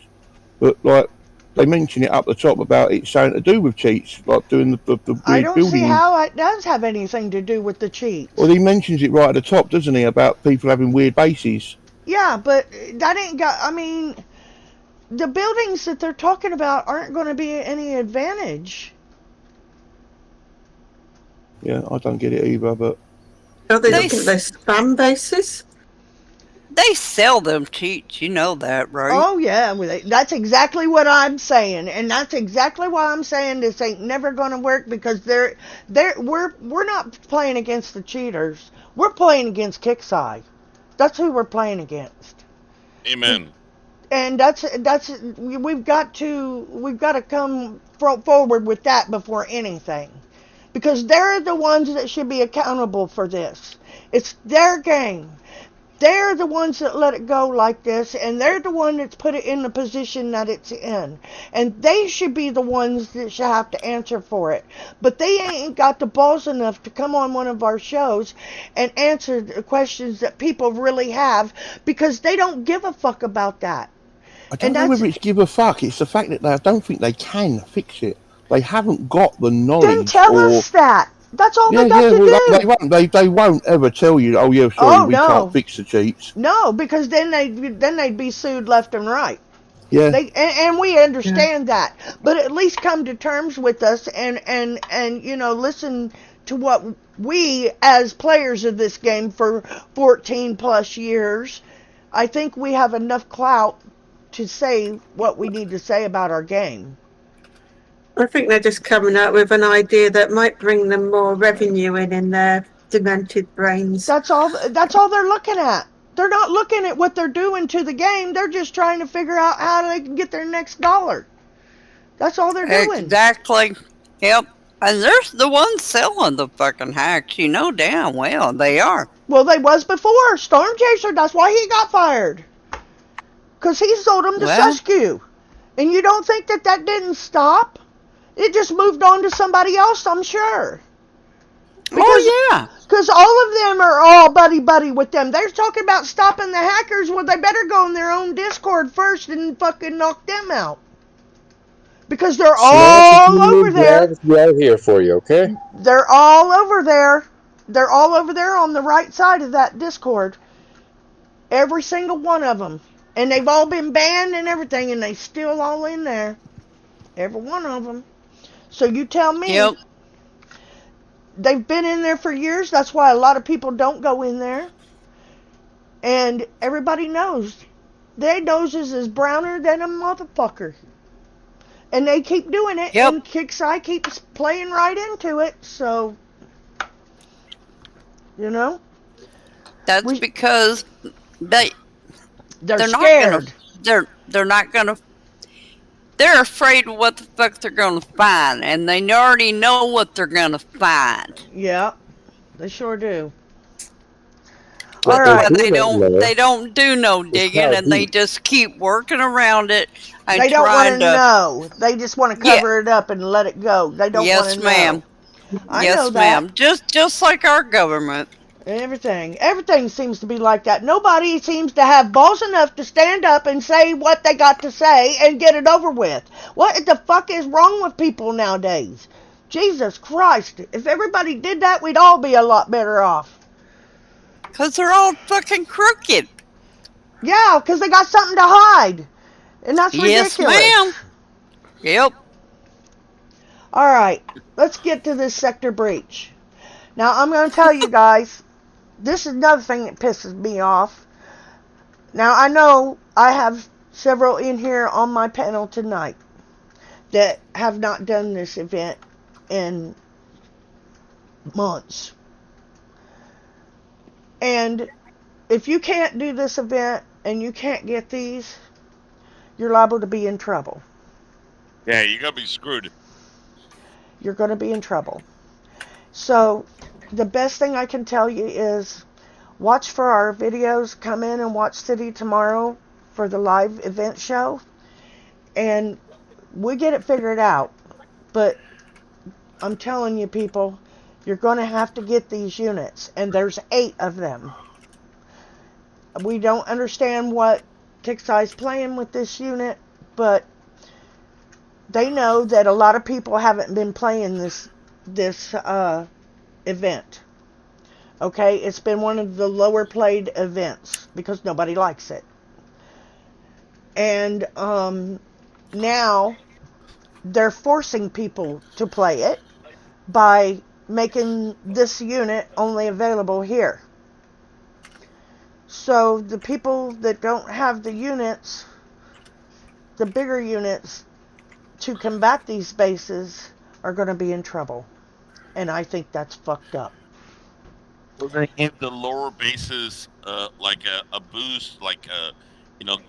But like they mention it up the top about it something to do with cheats, like doing the weird I don't building. see how it does have anything to do with the cheats. Well, he mentions it right at the top, doesn't he, about people having weird bases. Yeah, but that ain't got. I mean, the buildings that they're talking about aren't going to be any advantage. Yeah, I don't get it either, but. Are they looking at their spam bases? They sell them cheats, you know that, right? Oh yeah, that's exactly what I'm saying, and that's exactly why I'm saying this ain't never going to work, because we're not playing against the cheaters. We're playing against Kixeye. That's who we're playing against. Amen. And we've got to come forward with that before anything, because they're the ones that should be accountable for this. It's their game. They're the ones that let it go like this, and they're the one that's put it in the position that it's in. And they should be the ones that should have to answer for it. But they ain't got the balls enough to come on one of our shows and answer the questions that people really have, because they don't give a fuck about that. I don't know whether it's give a fuck. It's the fact that I don't think they can fix it. They haven't got the knowledge. Then tell us that. That's all they got to do. They won't ever tell you, oh yeah, sorry, we can't fix the cheats. No, because then they'd be sued left and right. Yeah. And we understand that. But at least come to terms with us and you know, listen to what we as players of this game for 14 plus years, I think we have enough clout to say what we need to say about our game. I think they're just coming up with an idea that might bring them more revenue in their demented brains. That's all they're looking at. They're not looking at what they're doing to the game. They're just trying to figure out how they can get their next dollar. That's all they're doing. Exactly. Yep. And they're the ones selling the fucking hacks. You know damn well they are. Well, they was before. Storm Chaser, that's why he got fired. Because he sold them to Suskew. And you don't think that didn't stop? It just moved on to somebody else, I'm sure. Yeah. Because all of them are all buddy with them. They're talking about stopping the hackers. Well, they better go on their own Discord first and fucking knock them out. Because they're all over there. Right here for you, okay? They're all over there. They're all over there on the right side of that Discord. Every single one of them. And they've all been banned and everything, and they still all in there. Every one of them. So you tell me. Yep. they've been in there for years. That's why a lot of people don't go in there. And everybody knows. Their noses is browner than a motherfucker. And they keep doing it, Yep. and KIXEYE keeps playing right into it. So, you know, That's We- because they're they're not scared. they're not gonna they're afraid of what the fuck they're gonna find, and they already know what they're gonna find. Yeah, they sure do. But All right. they don't do no digging, and they just keep working around it and They don't want trying to to. know. They just want to cover it up and let it go. They don't want Yes, to ma'am. know. I Yes, know that. ma'am. Just like our government. Everything seems to be like that. Nobody seems to have balls enough to stand up and say what they got to say and get it over with. What the fuck is wrong with people nowadays? Jesus Christ. If everybody did that, we'd all be a lot better off. 'Cause they're all fucking crooked. Yeah, because they got something to hide. And that's Yes, ridiculous. ma'am. Yep. All right, let's get to this sector breach. Now, I'm going to tell you guys, this is another thing that pisses me off. Now, I know I have several in here on my panel tonight that have not done this event in months. And if you can't do this event and you can't get these, you're liable to be in trouble. Yeah, you're gonna be screwed. You're going to be in trouble. So, the best thing I can tell you is watch for our videos. Come in and watch City tomorrow for the live event show. And we get it figured out. But I'm telling you, people, you're going to have to get these units. And there's 8 of them. We don't understand what KIXEYE's playing with this unit, but they know that a lot of people haven't been playing this event. Okay, it's been one of the lower played events because nobody likes it. And now they're forcing people to play it by making this unit only available here. So the people that don't have the units, the bigger units, to combat these bases are going to be in trouble. And I think that's fucked up. We're gonna give the lower bases like a boost, like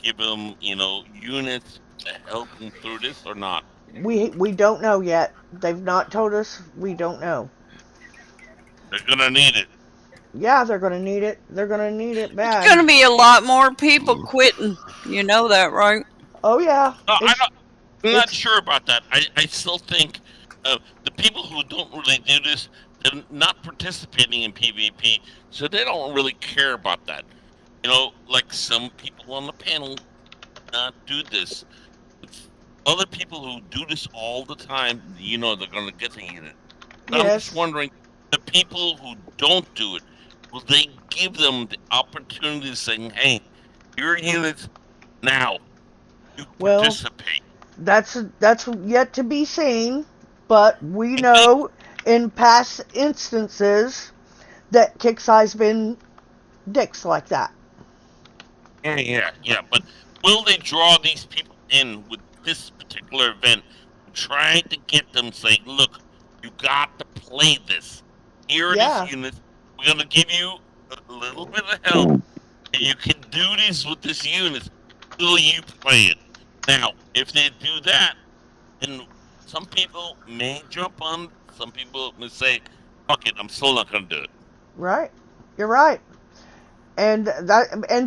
give them units to help them through this or not. We don't know yet. They've not told us. We don't know. They're gonna need it. Yeah, they're going to need it. They're going to need it bad. There's gonna be a lot more people quitting. You know that, right? Oh, yeah. No, I'm not sure about that. I still think the people who don't really do this, they're not participating in PvP, so they don't really care about that. Like some people on the panel not do this. Other people who do this all the time, they're going to get the unit. But I'm just wondering, the people who don't do it, will they give them the opportunity to say, hey, your units now, you participate? That's yet to be seen, but we know in past instances that KIXEYE's been dicks like that. Yeah. But will they draw these people in with this particular event, trying to get them saying, look, you got to play this. Here are these units. We're going to give you a little bit of help, and you can do this with this unit until you play it. Now, if they do that, then some people may jump on, some people may say, fuck it, I'm still not going to do it. Right. You're right. And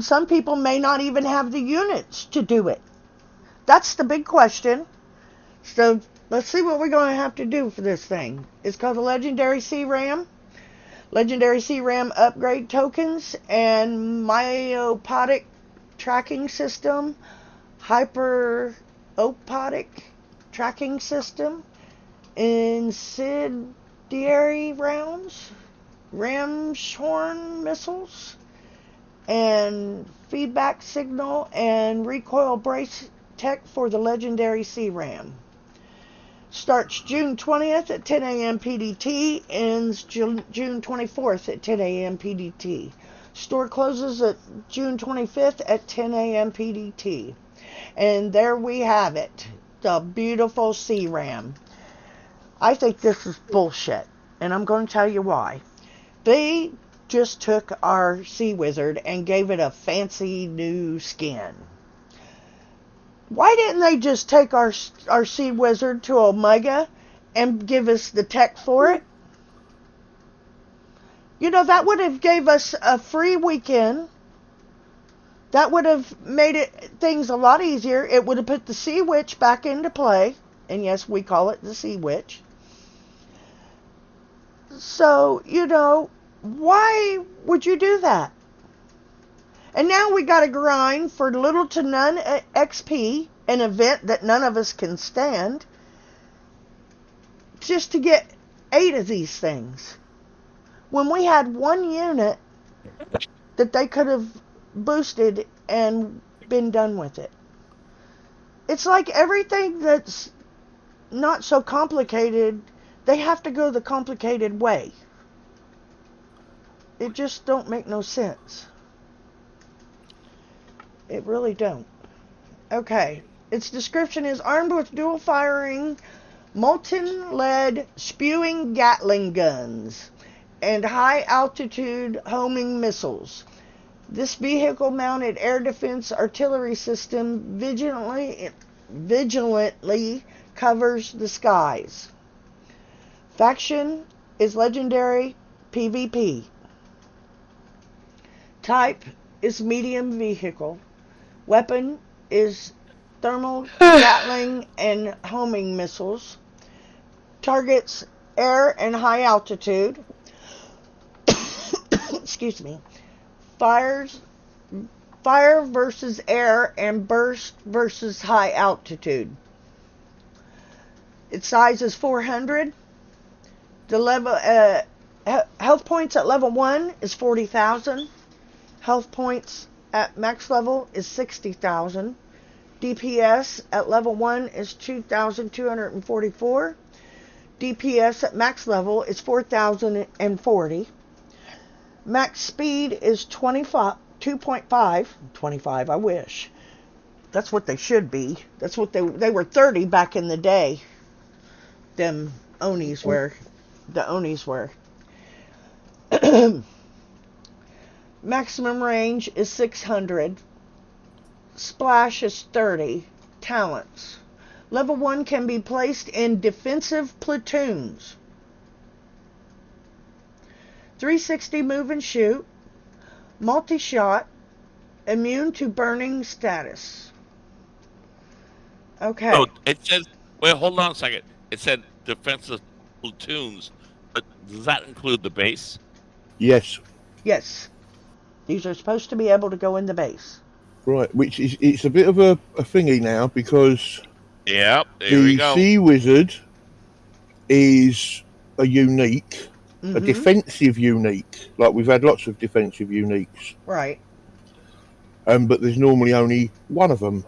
some people may not even have the units to do it. That's the big question. So let's see what we're going to have to do for this thing. It's called the Legendary CRAM. Legendary CRAM upgrade tokens and myopodic tracking system. Hyperopodic tracking system. Incendiary rounds. Ramshorn missiles. And feedback signal and recoil brace tech for the Legendary CRAM. Starts June 20th at 10 a.m. PDT, ends June 24th at 10 a.m. PDT. Store closes at June 25th at 10 a.m. PDT. And there we have it, the beautiful CRAM. I think this is bullshit, and I'm going to tell you why. They just took our Sea Wizard and gave it a fancy new skin. Why didn't they just take our Sea Wizard to Omega and give us the tech for it? You know, that would have gave us a free weekend. That would have made things a lot easier. It would have put the Sea Witch back into play. And yes, we call it the Sea Witch. So, you know, why would you do that? And now we got to grind for little to none XP, an event that none of us can stand, just to get 8 of these things. When we had 1 unit that they could have boosted and been done with it. It's like everything that's not so complicated, they have to go the complicated way. It just don't make no sense. It really don't. Okay. Its description is armed with dual firing, molten lead spewing Gatling guns and high altitude homing missiles. This vehicle mounted air defense artillery system vigilantly covers the skies. Faction is legendary PvP. Type is medium vehicle. Weapon is thermal Gatling and homing missiles. Targets air and high altitude. Excuse me. Fire versus air and burst versus high altitude. Its size is 400. The level health points at level 1 is 40,000. Health points at max level is 60,000. DPS at level 1 is 2,244. DPS at max level is 4,040. Max speed is 2.5. 25, I wish. That's what they should be. That's what they were 30 back in the day. Them Onis were. The Onis were. Maximum range is 600. Splash is 30. Talents. Level 1 can be placed in defensive platoons. 360 move and shoot. Multi-shot. Immune to burning status. Okay. Oh, it says, wait, hold on a second. It said defensive platoons, but does that include the base? Yes. Yes. These are supposed to be able to go in the base. Right, which is it's a bit of a thingy now because Yep, there we the go. Sea Wizard is a unique, a defensive unique. Like we've had lots of defensive uniques. Right. But there's normally only one of them.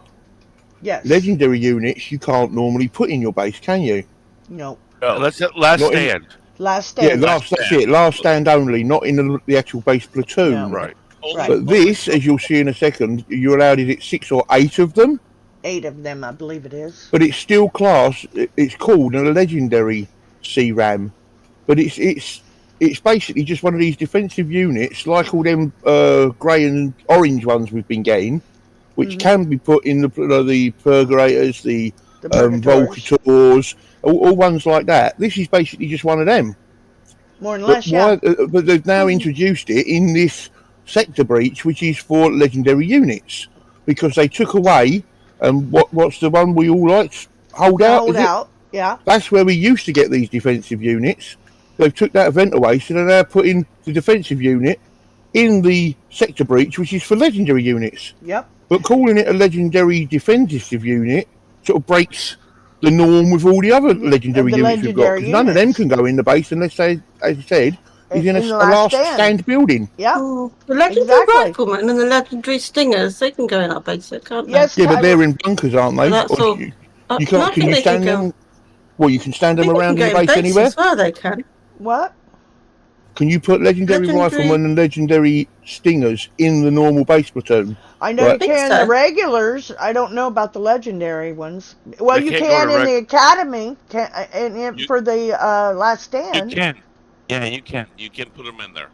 Yes. Legendary units you can't normally put in your base, can you? No. Let's last Not in- stand. Last Yeah, stand. that's it. Last stand only, not in the actual base platoon. No. Right. Right. But this, as you'll see in a second, you're allowed, is it 6 or 8 of them? 8 of them, I believe it is. But it's still class. It's called a legendary CRAM, but it's basically just one of these defensive units, like all them grey and orange ones we've been getting, which can be put in the Purgators, the Volcators, all ones like that. This is basically just one of them. More than less, yeah. But they've now introduced it in this sector breach, which is for legendary units, because they took away what's the one we all like? Holdout. Hold out, yeah. That's where we used to get these defensive units. They've took that event away, so they're now putting the defensive unit in the sector breach, which is for legendary units. Yep. But calling it a legendary defensive unit sort of breaks the norm with all the other legendary units we've got. 'Cause none of them can go in the base unless they, as I said, is in a last stand building. Yeah. Oh, the legendary riflemen and the legendary stingers, they can go in our basic, can't they? Yes. Yeah, but they're in bunkers, aren't they? That's Or all. you No, I can't. Can think you they stand can them? Well, you can stand I them think around you in can your go base in base anywhere. as well, they can. What? Can you put legendary riflemen and legendary stingers in the normal base platoon? I know Right. you can the regulars. I don't know about the legendary ones. Well, They you can't go can to in the academy for the last You stand. can. Yeah, you can. You can put them in there.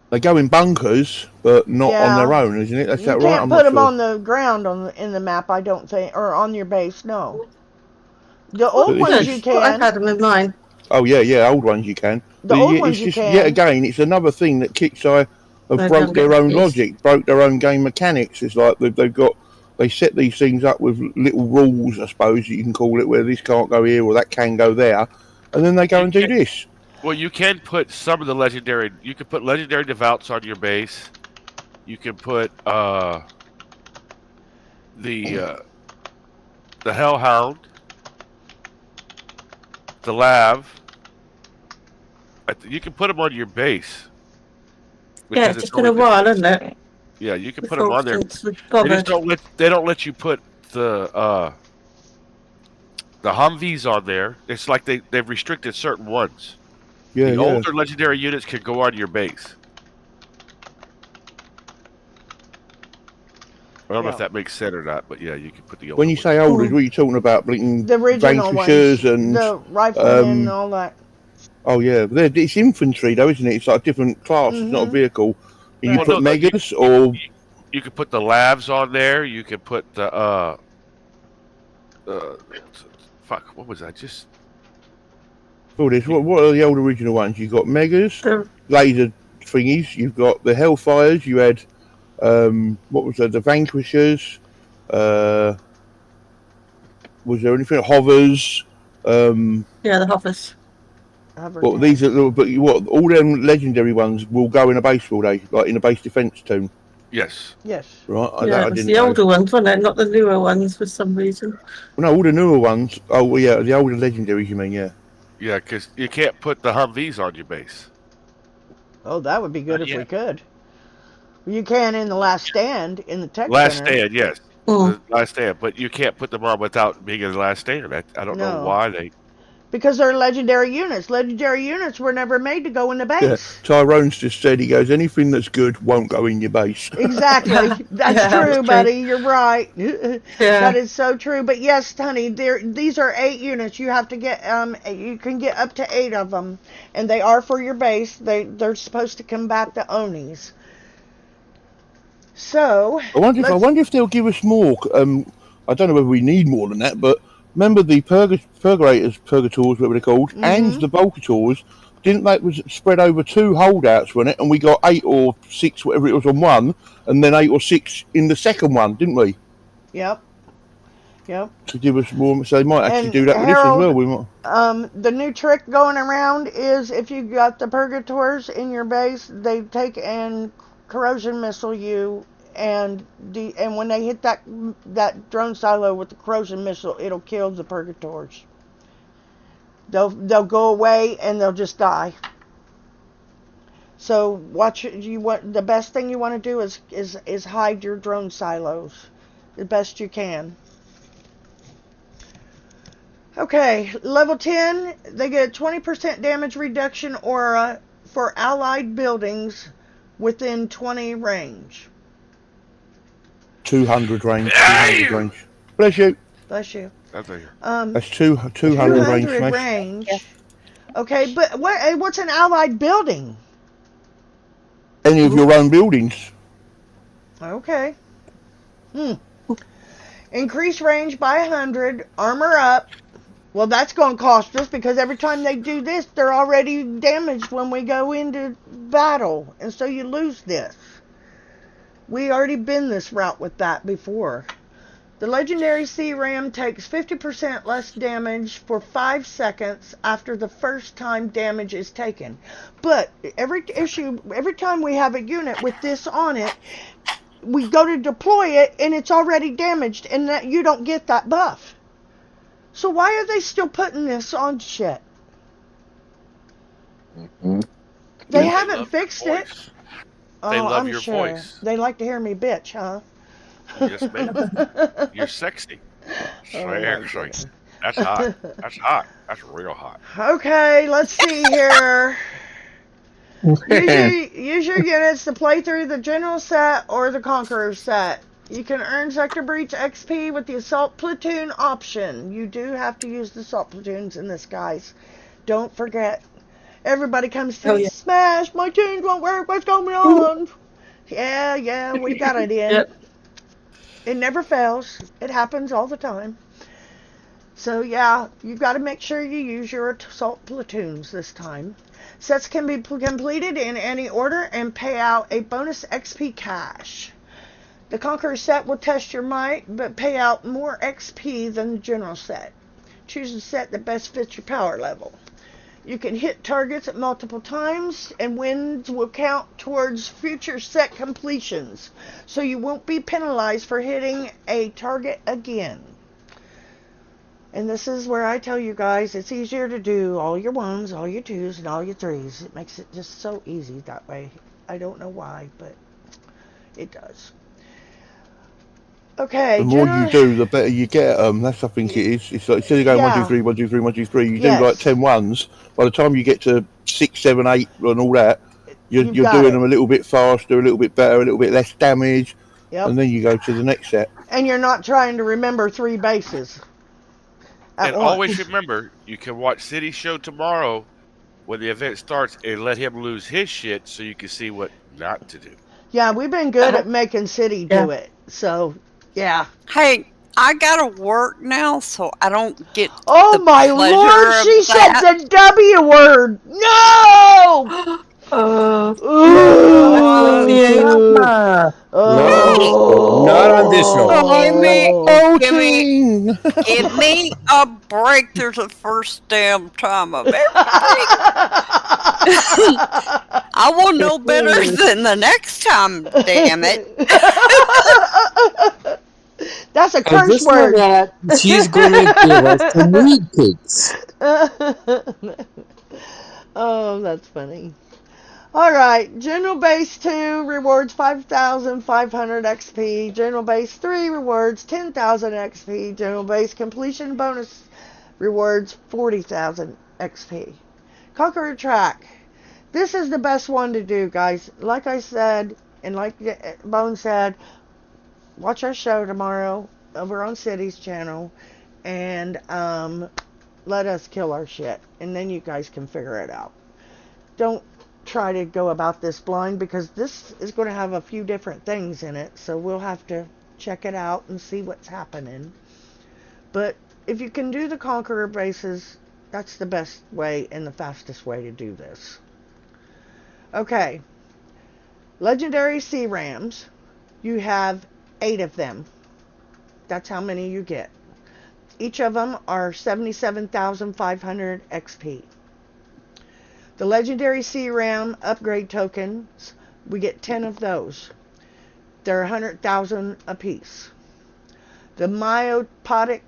They go in bunkers, but not on their Yeah. own, isn't it? That's You that right? can't I'm put not them sure. on the ground in the map, I don't think, or on your base. No. The But old it's ones just- you can. I've had them in mine. Oh yeah, old ones you can. The But old it's ones you just, can. yet again, it's another thing that Kixeye have They broke don't their get own used. logic, broke their own game mechanics. It's like they set these things up with little rules, I suppose you can call it, where this can't go here or that can go there, and then they go and do this. Well, you can put some of the legendary. You can put legendary devouts on your base. You can put the Hellhound, the Lav. You can put them on your base. Yeah, because it's just been a while, isn't it? Yeah, you can put them on there. Since we've They just bothered. don't let you put the Humvees on there. It's like they've restricted certain ones. Yeah, The yeah. older legendary units can go on your base. I don't know if that makes sense or not, but yeah, you can put the older When you ones. say old, what are you talking about? Blinking The original vanquishers ones. and The riflemen and all that. oh yeah, it's infantry though, isn't it? It's like a different class. It's not a vehicle. Can you Well, put no, megas or You can put the Lavs on there. You can put the fuck. What was that? Just all this? What are the old original ones? You've got megas, laser thingies. You've got the Hellfires. You had what was that? The Vanquishers. Was there anything? Hovers. Yeah, the Hoppers. Well, these are but what all them legendary ones will go in a base, will they? Like in a base defense team. yes. Yes. Right. Yeah, I it was didn't the know. older ones, wasn't it? Not the newer ones for some reason. No, all the newer ones. Oh, well, yeah, the older legendaries. You mean? Yeah. Yeah, because you can't put the Humvees on your base. Oh, that would be good if we yet. could. You can in the last stand in the tech Last center. stand, yes. Mm. The last stand, but you can't put them on without being in the last stand. I don't know No. why they. Because they're legendary units. Legendary units were never made to go in the base. Yeah. Tyrone's just said, he goes, anything that's good won't go in your base. Exactly. That's Yeah, true, that's buddy. true. You're right. Yeah. That is so true. But yes, honey, these are 8 units. You have to get you can get up to 8 of them, and they are for your base. They're supposed to combat the Onis. So I wonder if they'll give us more. I don't know whether we need more than that, but remember the Purgators, whatever they're called, and the Volcators, didn't they was spread over 2 holdouts, wasn't it? And we got 8 or 6, whatever it was, on one, and then 8 or 6 in the second one, didn't we? Yep. To give us more, so they might actually And do that with this as Harold, well. We might. The new trick going around is if you got the Purgators in your base, they take and corrosion missile you, and when they hit that drone silo with the corrosion missile, it'll kill the Purgators. They'll go away and they'll just die. So the best thing you want to do is hide your drone silos the best you can. Okay, level 10, they get a 20% damage reduction aura for allied buildings within 20 range. 200 range. 200 range. Bless you. Bless you. That's a, That's 200 range. 200 Smash. range. Okay, but what's an allied building? Any of your own buildings. Okay. Increase range by 100. Armor up. Well, that's going to cost us because every time they do this, they're already damaged when we go into battle. And so you lose this. We already been this route with that before. The legendary C-Ram takes 50% less damage for 5 seconds after the first time damage is taken. But every time we have a unit with this on it, we go to deploy it and it's already damaged and that you don't get that buff. So why are they still putting this on shit? They haven't fixed it. They love I'm your sure. voice. They like to hear me bitch, huh? Yes, ma'am. You're sexy. Oh, my Sexy. That's hot. That's hot. That's real hot. Okay, let's see here. Use your units to play through the General set or the Conqueror set. You can earn Sector Breach XP with the Assault Platoon option. You do have to use the Assault Platoons in this, guys. Don't forget. Everybody comes to me, Smash, my tunes won't work, what's going on? Yeah, we got it in. Yep. It never fails. It happens all the time. So yeah, you've got to make sure you use your assault platoons this time. Sets can be completed in any order and pay out a bonus XP cash. The Conqueror set will test your might, but pay out more XP than the General set. Choose a set that best fits your power level. You can hit targets at multiple times, and wins will count towards future set completions, so you won't be penalized for hitting a target again. And this is where I tell you guys, it's easier to do all your 1s, all your 2s, and all your 3s. It makes it just so easy that way. I don't know why, but it does. Okay. The more you do, the better you get. That's I think it is. It's like instead of going 1, 2, 3, 1, 2, 3, 1, 2, 3, you do like 10 ones. By the time you get to 6, 7, 8, and all that, you're doing them a little bit faster, a little bit better, a little bit less damage, and then you go to the next set. And you're not trying to remember 3 bases. And always remember, you can watch City Show tomorrow when the event starts and let him lose his shit so you can see what not to do. Yeah, we've been good at making City do it. So, yeah. Hey, I gotta work now, so I don't get. Oh my lord, she said the W word! No! Not on this show. Give me a break. There's the first damn time of everything. I will know better than the next time, damn it. That's a curse word. She's gonna give us some weed cakes. Oh, that's funny. Alright, General Base 2 rewards 5,500 XP. General Base 3 rewards 10,000 XP. General Base completion bonus rewards 40,000 XP. Conqueror Track. This is the best one to do, guys. Like I said, and like Bone said, watch our show tomorrow over on City's channel and let us kill our shit. And then you guys can figure it out. Don't try to go about this blind because this is going to have a few different things in it, so we'll have to check it out and see what's happening. But if you can do the Conqueror bases, that's the best way and the fastest way to do this. Okay, Legendary Sea Rams, you have 8 of them. That's how many you get. Each of them are 77,500 XP. The Legendary Sea Ram upgrade tokens, we get 10 of those. They're 100,000 apiece. The Myopodic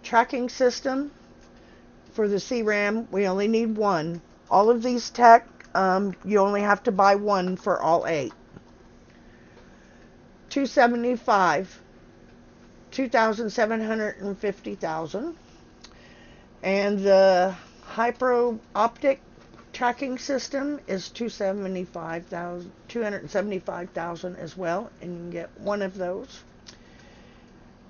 tracking system for the Sea Ram, we only need 1. All of these tech, you only have to buy 1 for all 8. 275, 2,750,000. And the Hyper-Optic tracking system is 275,000 as well, and you can get 1 of those.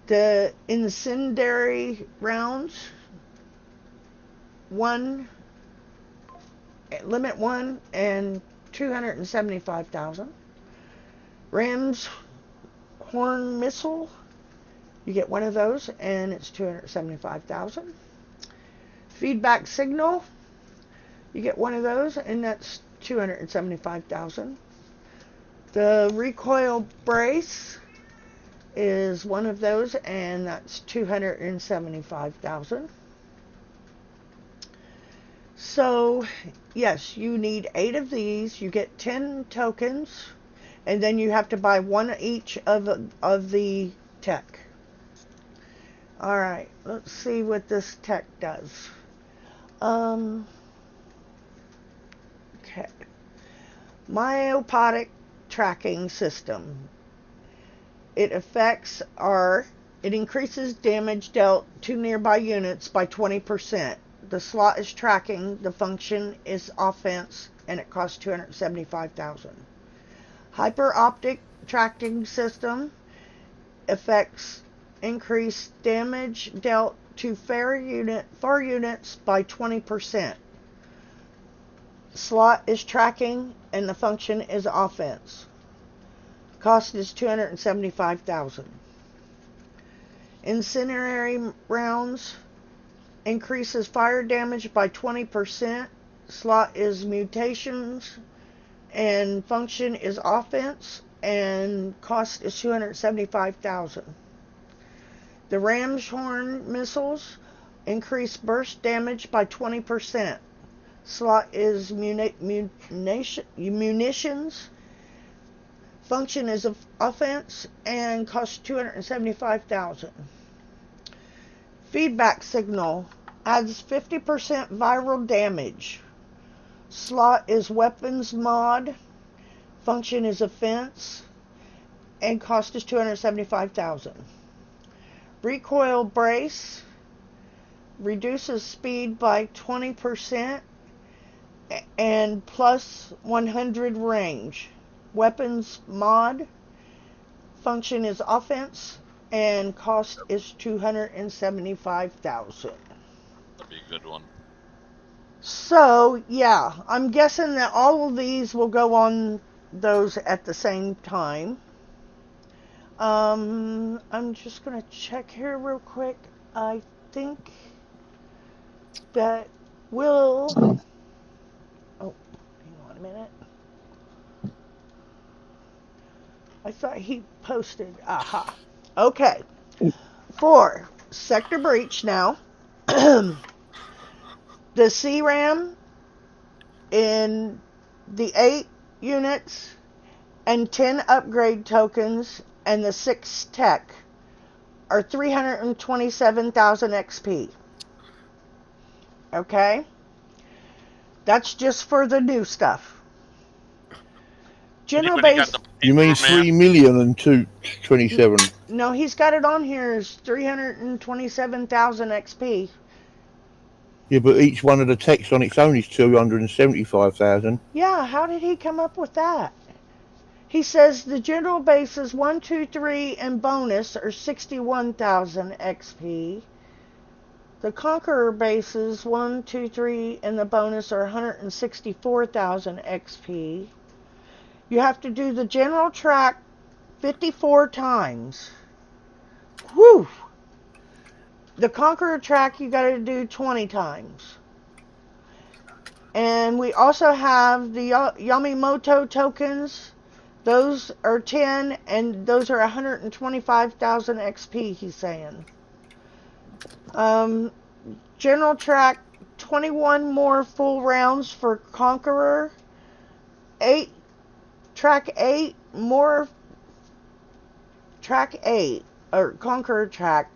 The incendiary rounds, 1, limit 1, and 275,000. Ram's horn missile, you get 1 of those, and it's 275,000. Feedback signal, you get 1 of those, and that's 275,000. The recoil brace is 1 of those, and that's 275,000. So, yes, you need 8 of these. You get 10 tokens, and then you have to buy 1 each of the tech. All right, let's see what this tech does. Okay. Myopodic tracking system. Its effects are It increases damage dealt to nearby units by 20%. The slot is tracking, the function is offense, and it costs $275,000. Hyper-optic tracking system affects increased damage dealt to far units by 20%. Slot is tracking, and the function is offense. Cost is $275,000. Incendiary rounds increases fire damage by 20%. Slot is mutations, and function is offense, and cost is $275,000. The Ramshorn missiles increase burst damage by 20%. Slot is munitions. Function is offense and costs $275,000. Feedback signal adds 50% viral damage. Slot is weapons mod. Function is offense and cost is $275,000. Recoil brace reduces speed by 20% and plus 100 range. Weapons mod. Function is offense and cost is $275,000. That'd be a good one. So, yeah, I'm guessing that all of these will go on those at the same time. I'm just going to check here real quick. I think that will... Oh, hang on a minute. I thought he posted. Aha. Okay. For Sector Breach now. The CRAM in the 8 units and 10 upgrade tokens and the 6 tech are 327,000 XP. Okay? That's just for the new stuff. General base. You mean 3 million and 227? No, he's got it on here as 327,000 XP. Yeah, but each one of the techs on its own is 275,000. Yeah, how did he come up with that? He says the general bases 1, 2, 3 and bonus are 61,000 XP. The Conqueror bases 1, 2, 3 and the bonus are 164,000 XP. You have to do the general track 54 times. Whew! The Conqueror track you got to do 20 times. And we also have the Yamamoto tokens. Those are 10 and those are 125,000 XP, he's saying. General track 21 more full rounds for Conqueror. Track 8 more. Track 8 or Conqueror track.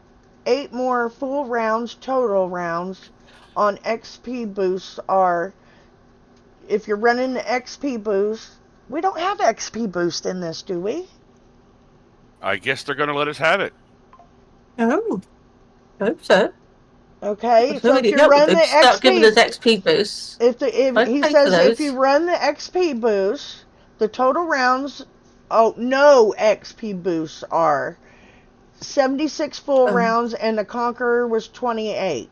8 more full rounds, total rounds on XP boosts are, if you're running the XP boost, we don't have XP boost in this, do we? I guess they're going to let us have it. Oh, I hope so. Okay, It's so really if you good run that the they start giving us XP, XP boosts. if I'd he pay says for if those. you run the XP boost, the total rounds, no XP boosts are 76 full rounds, and the Conqueror was 28.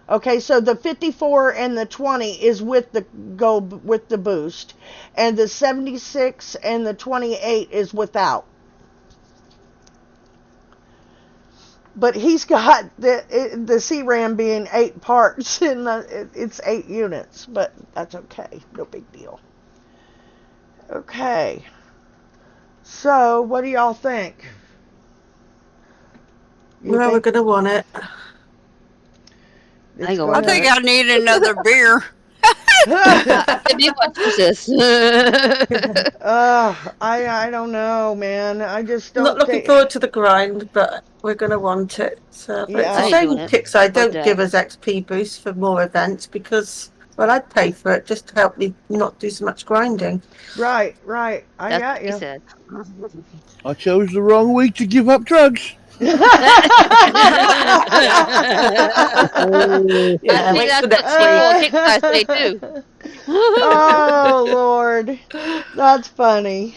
Okay, so the 54 and the 20 is with the boost, and the 76 and the 28 is without. But he's got the CRAM being 8 parts, and it's 8 units, but that's okay, no big deal. Okay, so what do y'all think? Well, we're going to want it. I think I need another beer. I don't know, man. I just don't. Not looking forward to the grind, but we're going to want it. So Yeah. it's a shame Pixar don't give us XP boosts for more events because, well, I'd pay for it just to help me not do so much grinding. Right. I got you. Said. I chose the wrong week to give up drugs. Yeah, I wait for think that's next what week. people on TikTok say too. Oh Lord, that's funny.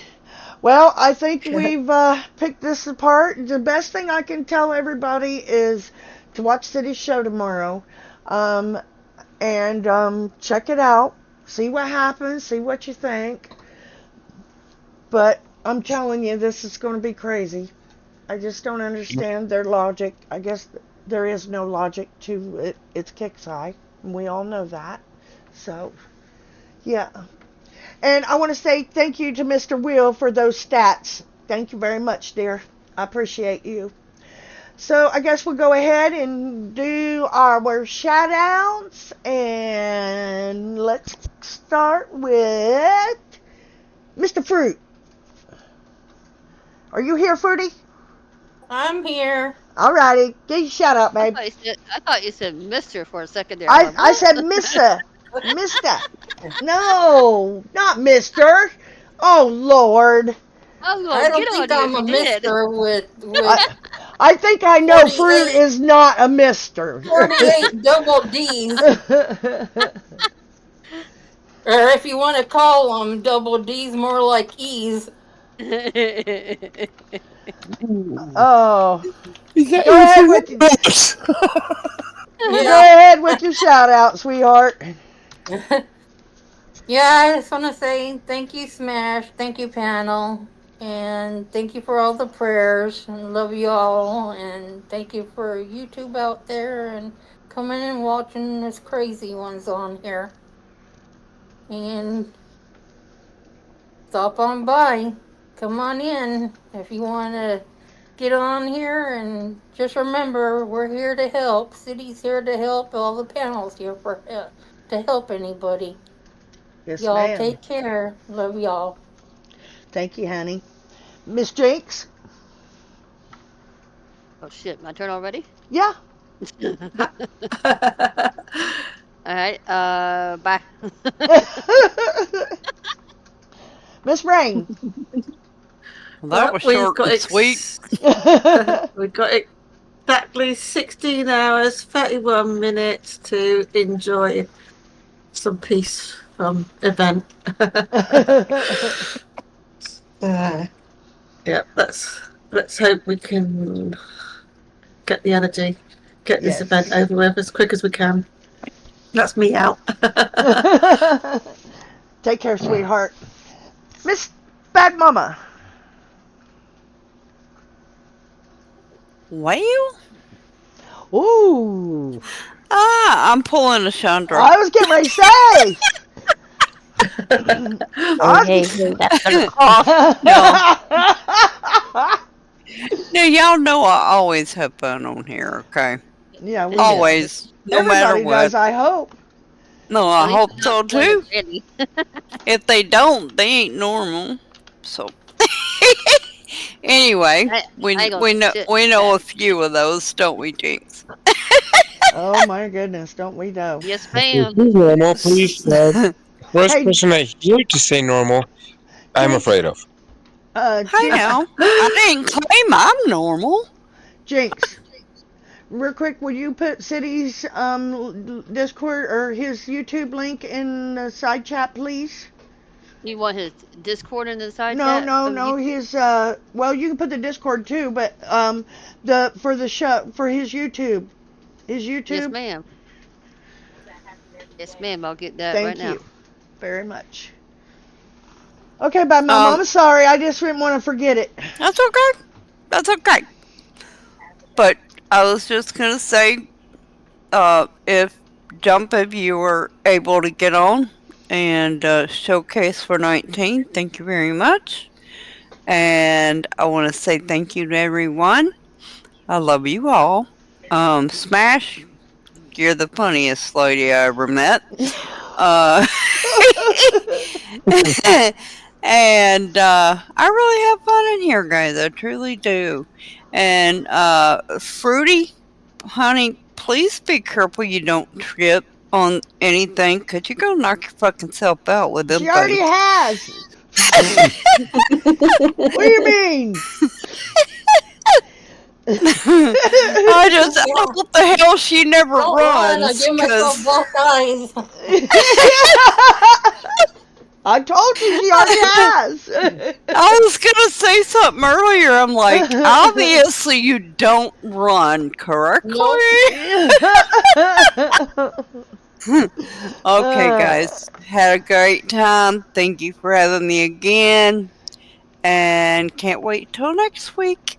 Well, I think we've picked this apart. The best thing I can tell everybody is to watch City's show tomorrow, and check it out. See what happens. See what you think. But I'm telling you, this is going to be crazy. I just don't understand their logic. I guess there is no logic to it. It's Kixeye, and we all know that. So, yeah. And I want to say thank you to Mr. Will for those stats. Thank you very much, dear. I appreciate you. So I guess we'll go ahead and do our shout outs. And let's start with Mr. Fruit. Are you here, Fruity? I'm here. Alrighty. Give you a shout out, babe. I thought you said Mister for a second there. I said Mr. Mister. No, not Mister. Oh, Lord. Oh, I don't get think on I'm a you if you did. mister with I think I know 48 Fruit is not a Mister. 48 double D's. Or if you want to call them double D's, more like E's. Oh. Is that Go ahead with your Go ahead with your shout out, sweetheart. Yeah, I just want to say thank you, Smash. Thank you, panel. And thank you for all the prayers. And love you all. And thank you for YouTube out there and coming and watching this crazy ones on here. And stop on by. Come on in if you want to get on here. And just remember, we're here to help. City's here to help. All the panels here for to help anybody. Yes, Y'all ma'am. take care. Love y'all. Thank you, honey. Miss Jinx? Oh shit, my turn already? Yeah. Alright, bye. Miss Rain? That was We've short got and sweet. We've got exactly 16 hours, 31 minutes to enjoy some peace from event. Yeah, let's hope we can get the energy, get this event over with as quick as we can. That's me out. Take care, sweetheart. Miss Bad Mama? Well? Ooh. I'm pulling a Chandra. I was getting ready to say. Hey, that's gonna cost. No, y'all know I always have fun on here, okay? Yeah, we always, no Everybody matter what. does, I hope. No, I hope so too. If they don't, they ain't normal. So anyway, we know a few of those, don't we, Jinx? Oh my goodness, don't we know? Yes, If ma'am. you're normal, please. First Hey. person I hear to say normal, I'm afraid of. I know. I didn't claim I'm normal. Jinx, real quick, will you put City's Discord or his YouTube link in the side chat, please? You want his Discord in the side No, chat? no, his well, you can put the Discord too, but for the show, for his YouTube. His YouTube? Yes, ma'am. Yes, ma'am. I'll get that Thank right now. you very much. Okay, Bad Mama, I'm sorry. I just didn't want to forget it. That's okay. That's okay. But I was just gonna say, if you were able to get on and showcase for 19, thank you very much. And I want to say thank you to everyone. I love you all. Smash, you're the funniest lady I ever met. And I really have fun in here, guys. I truly do. And Fruity, honey, please be careful you don't trip on anything, because you're going to knock your fucking self out with them She already things. has. What do you mean? I just, what the hell? She never Don't run, I runs. give myself 'Cause black eyes. I told you she already has. I was gonna say something earlier. I'm like, obviously you don't run correctly. Okay, guys, had a great time. Thank you for having me again, and can't wait till next week.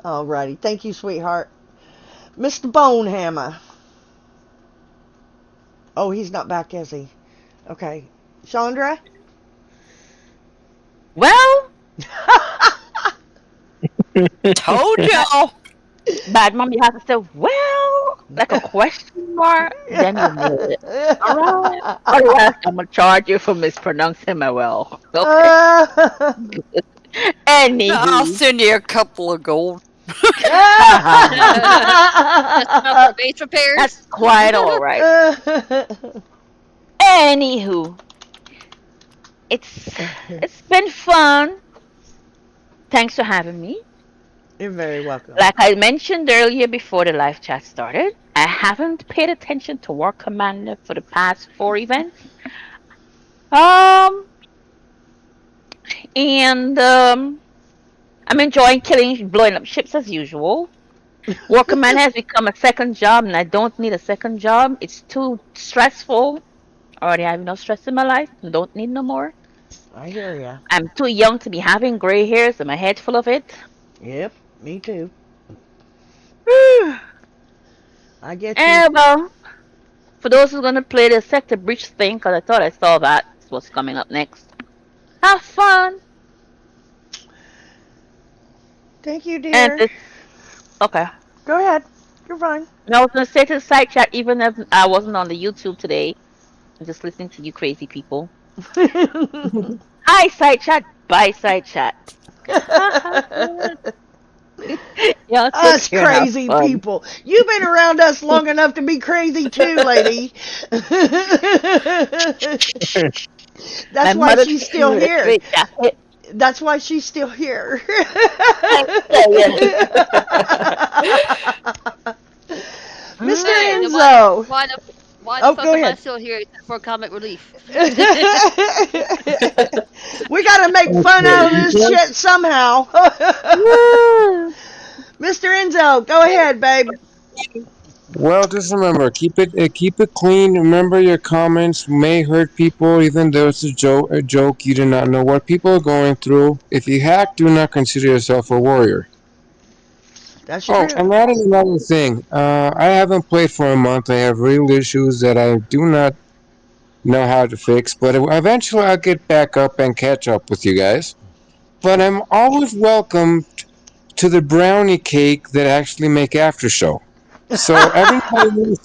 Alrighty, thank you, sweetheart. Mr. Bonehammer. Oh, he's not back, is he? Okay. Chandra? Well, Told y'all. bad mom, you have to say, well, like a question mark. Then you nailed it. Alright. Otherwise, I'm going to charge you for mispronouncing my well. Okay. I'll Anywho. send you a couple of gold. For base repairs. That's quite alright. Anywho. It's been fun. Thanks for having me. You're very welcome. Like I mentioned earlier before the live chat started, I haven't paid attention to War Commander for the past 4 events. I'm enjoying blowing up ships as usual. War Commander has become a second job, and I don't need a second job. It's too stressful. I already have enough stress in my life. Don't need no more. I hear ya. I'm too young to be having gray hairs and my head full of it. Yep, me too. I get you. And well, for those who are gonna play the Sector Breach thing, because I thought I saw that was coming up next. Have fun. Thank you, dear. And okay. Go ahead. You're fine. And I was gonna say to the side chat, even if I wasn't on the YouTube today, I'm just listening to you crazy people. Hi, side chat. Bye, side chat. Us crazy people. You've been around us long enough to be crazy too, lady. That's why she's still here. That's why she's still here. Mr. Enzo. Why the fuck am I still here for comic relief? We gotta make fun out of this shit somehow. Mr. Enzo, go ahead, babe. Well, just remember, keep it clean. Remember, your comments may hurt people, even though it's a joke. You do not know what people are going through. If you hack, do not consider yourself a warrior. That's true. Oh, and that is another thing. I haven't played for a month. I have real issues that I do not know how to fix, but eventually I'll get back up and catch up with you guys. But I'm always welcome to the brownie cake that I actually make after show. So everybody,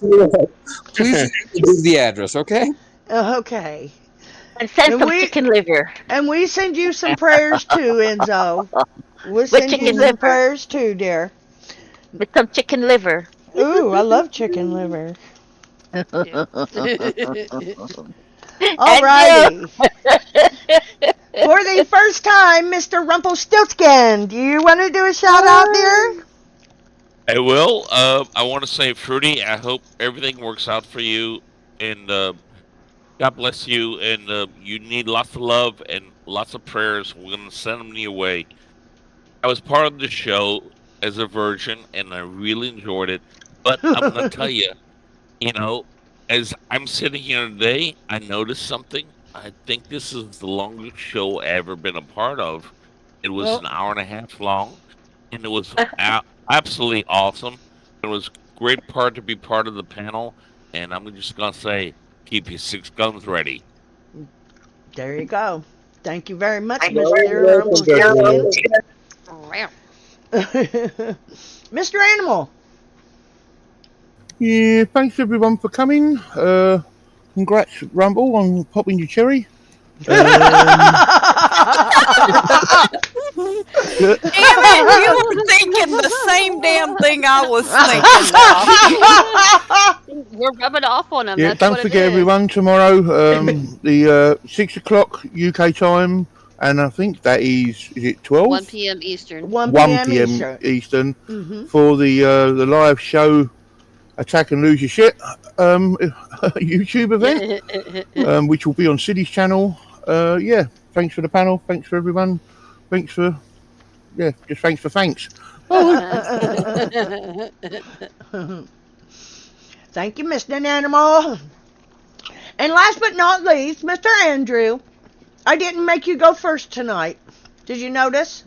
please give the address, okay? Okay. And send some chicken liver. And we send you some prayers too, Enzo. We'll send you some prayers too, dear. With some chicken liver. Ooh, I love chicken liver. Alrighty. For the first time, Mr. Rumpelstiltskin, do you want to do a shout out, dear? I will. I want to say, Fruity, I hope everything works out for you, and God bless you, and you need lots of love and lots of prayers. We're going to send them your way. I was part of the show as a virgin, and I really enjoyed it, but I'm going to tell you, as I'm sitting here today, I noticed something. I think this is the longest show I've ever been a part of. It was an hour and a half long, and it was absolutely awesome. It was a great part to be part of the panel, and I'm just going to say, keep your 6 guns ready. There you go. Thank you very much, Mr. Rumpelstiltskin. Mr. Animal. Yeah, thanks everyone for coming. Congrats, Rumble, on popping your cherry. Damn it, you were thinking the same damn thing I was thinking. We're rubbing off on them. Yeah, That's don't what forget it is. everyone, tomorrow, the 6 o'clock UK time and I think that is it 12? 1 p.m. Eastern. 1 1 p.m. p.m. Eastern Mm-hmm. for the live show Attack and Lose Your Shit YouTube event, which will be on City's channel. Yeah, thanks for the panel. Thanks for everyone. Thanks for just thanks for thanks. Thank you, Mr. Animal. And last but not least, Mr. Andrew. I didn't make you go first tonight. Did you notice?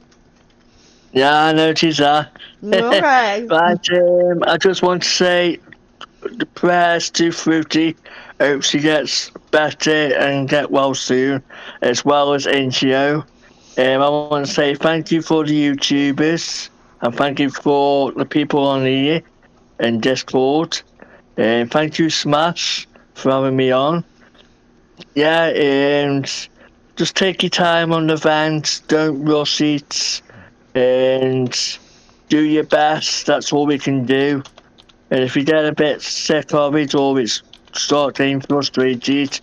Yeah, I noticed that. Okay. But I just want to say the prayers to Fruity. Hope she gets better and get well soon, as well as NGO. I want to say thank you for the YouTubers, and thank you for the people on here and Discord. Thank you, Smash, for having me on. Yeah, and just take your time on the event. Don't rush it, and do your best. That's all we can do. And if you get a bit sick of it or it's start getting frustrated,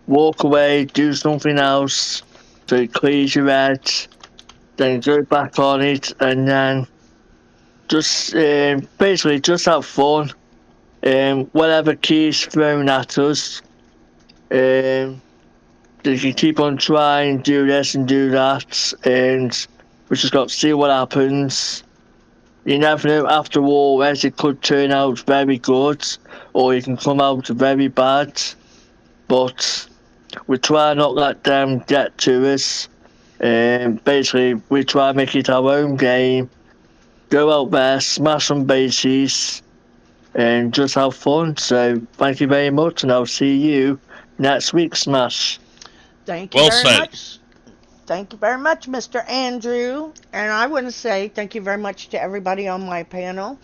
walk away, do something else so it clears your head, then go back on it, and then just basically just have fun. Whatever key is thrown at us, you can keep on trying, do this and do that, and we just got to see what happens. You never know, after all, as it could turn out very good, or it can come out very bad. But we try not let them get to us. Basically, we try to make it our own game. Go out there, smash some bases, and just have fun. So, thank you very much, and I'll see you next week, Smash. Thank you very much. Thank you very much, Mr. Andrew. And I want to say thank you very much to everybody on my panel.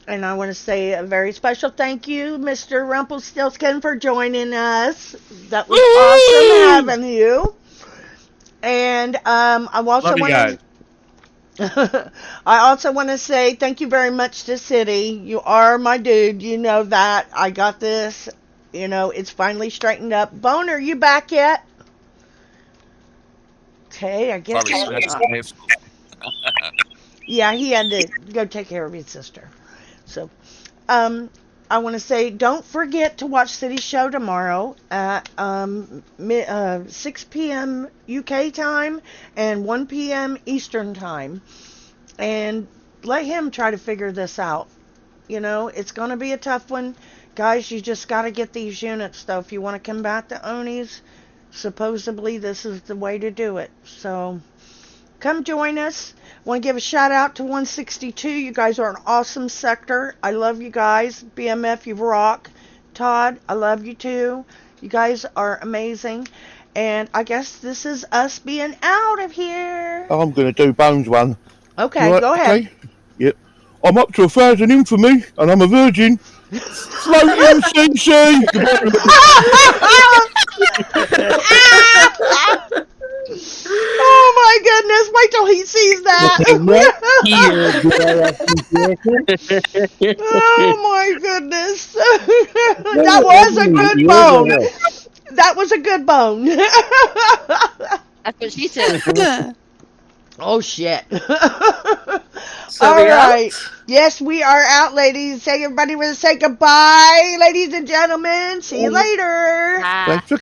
And I want to say a very special thank you, Mr. Rumpelstiltskin, for joining us. That was awesome having you. And I also want to I also want to say thank you very much to City. You are my dude. You know that. I got this. You know, it's finally straightened up. Boner, you back yet? Okay, I guess. Yeah, he had to go take care of his sister. So, I want to say don't forget to watch City Show tomorrow at 6 p.m. UK time and 1 p.m. Eastern time. And let him try to figure this out. You know, it's going to be a tough one. Guys, you just got to get these units, though. If you want to combat the Onis, supposedly this is the way to do it. So, come join us. Want to give a shout out to 162. You guys are an awesome sector. I love you guys. BMF, you rock. Todd, I love you too. You guys are amazing. And I guess this is us being out of here. I'm going to do Bones one. Okay, right, go ahead. Okay. Yep. I'm up to 1,000 infamy, and I'm a virgin. Floating CC. Oh my goodness, wait till he sees that. Oh my goodness. That was a good bone. That was a good bone. That's what she said. Oh shit. So All we out? right. Yes, we are out, ladies. Say everybody will say goodbye, ladies and gentlemen. See you later. Bye. Thanks for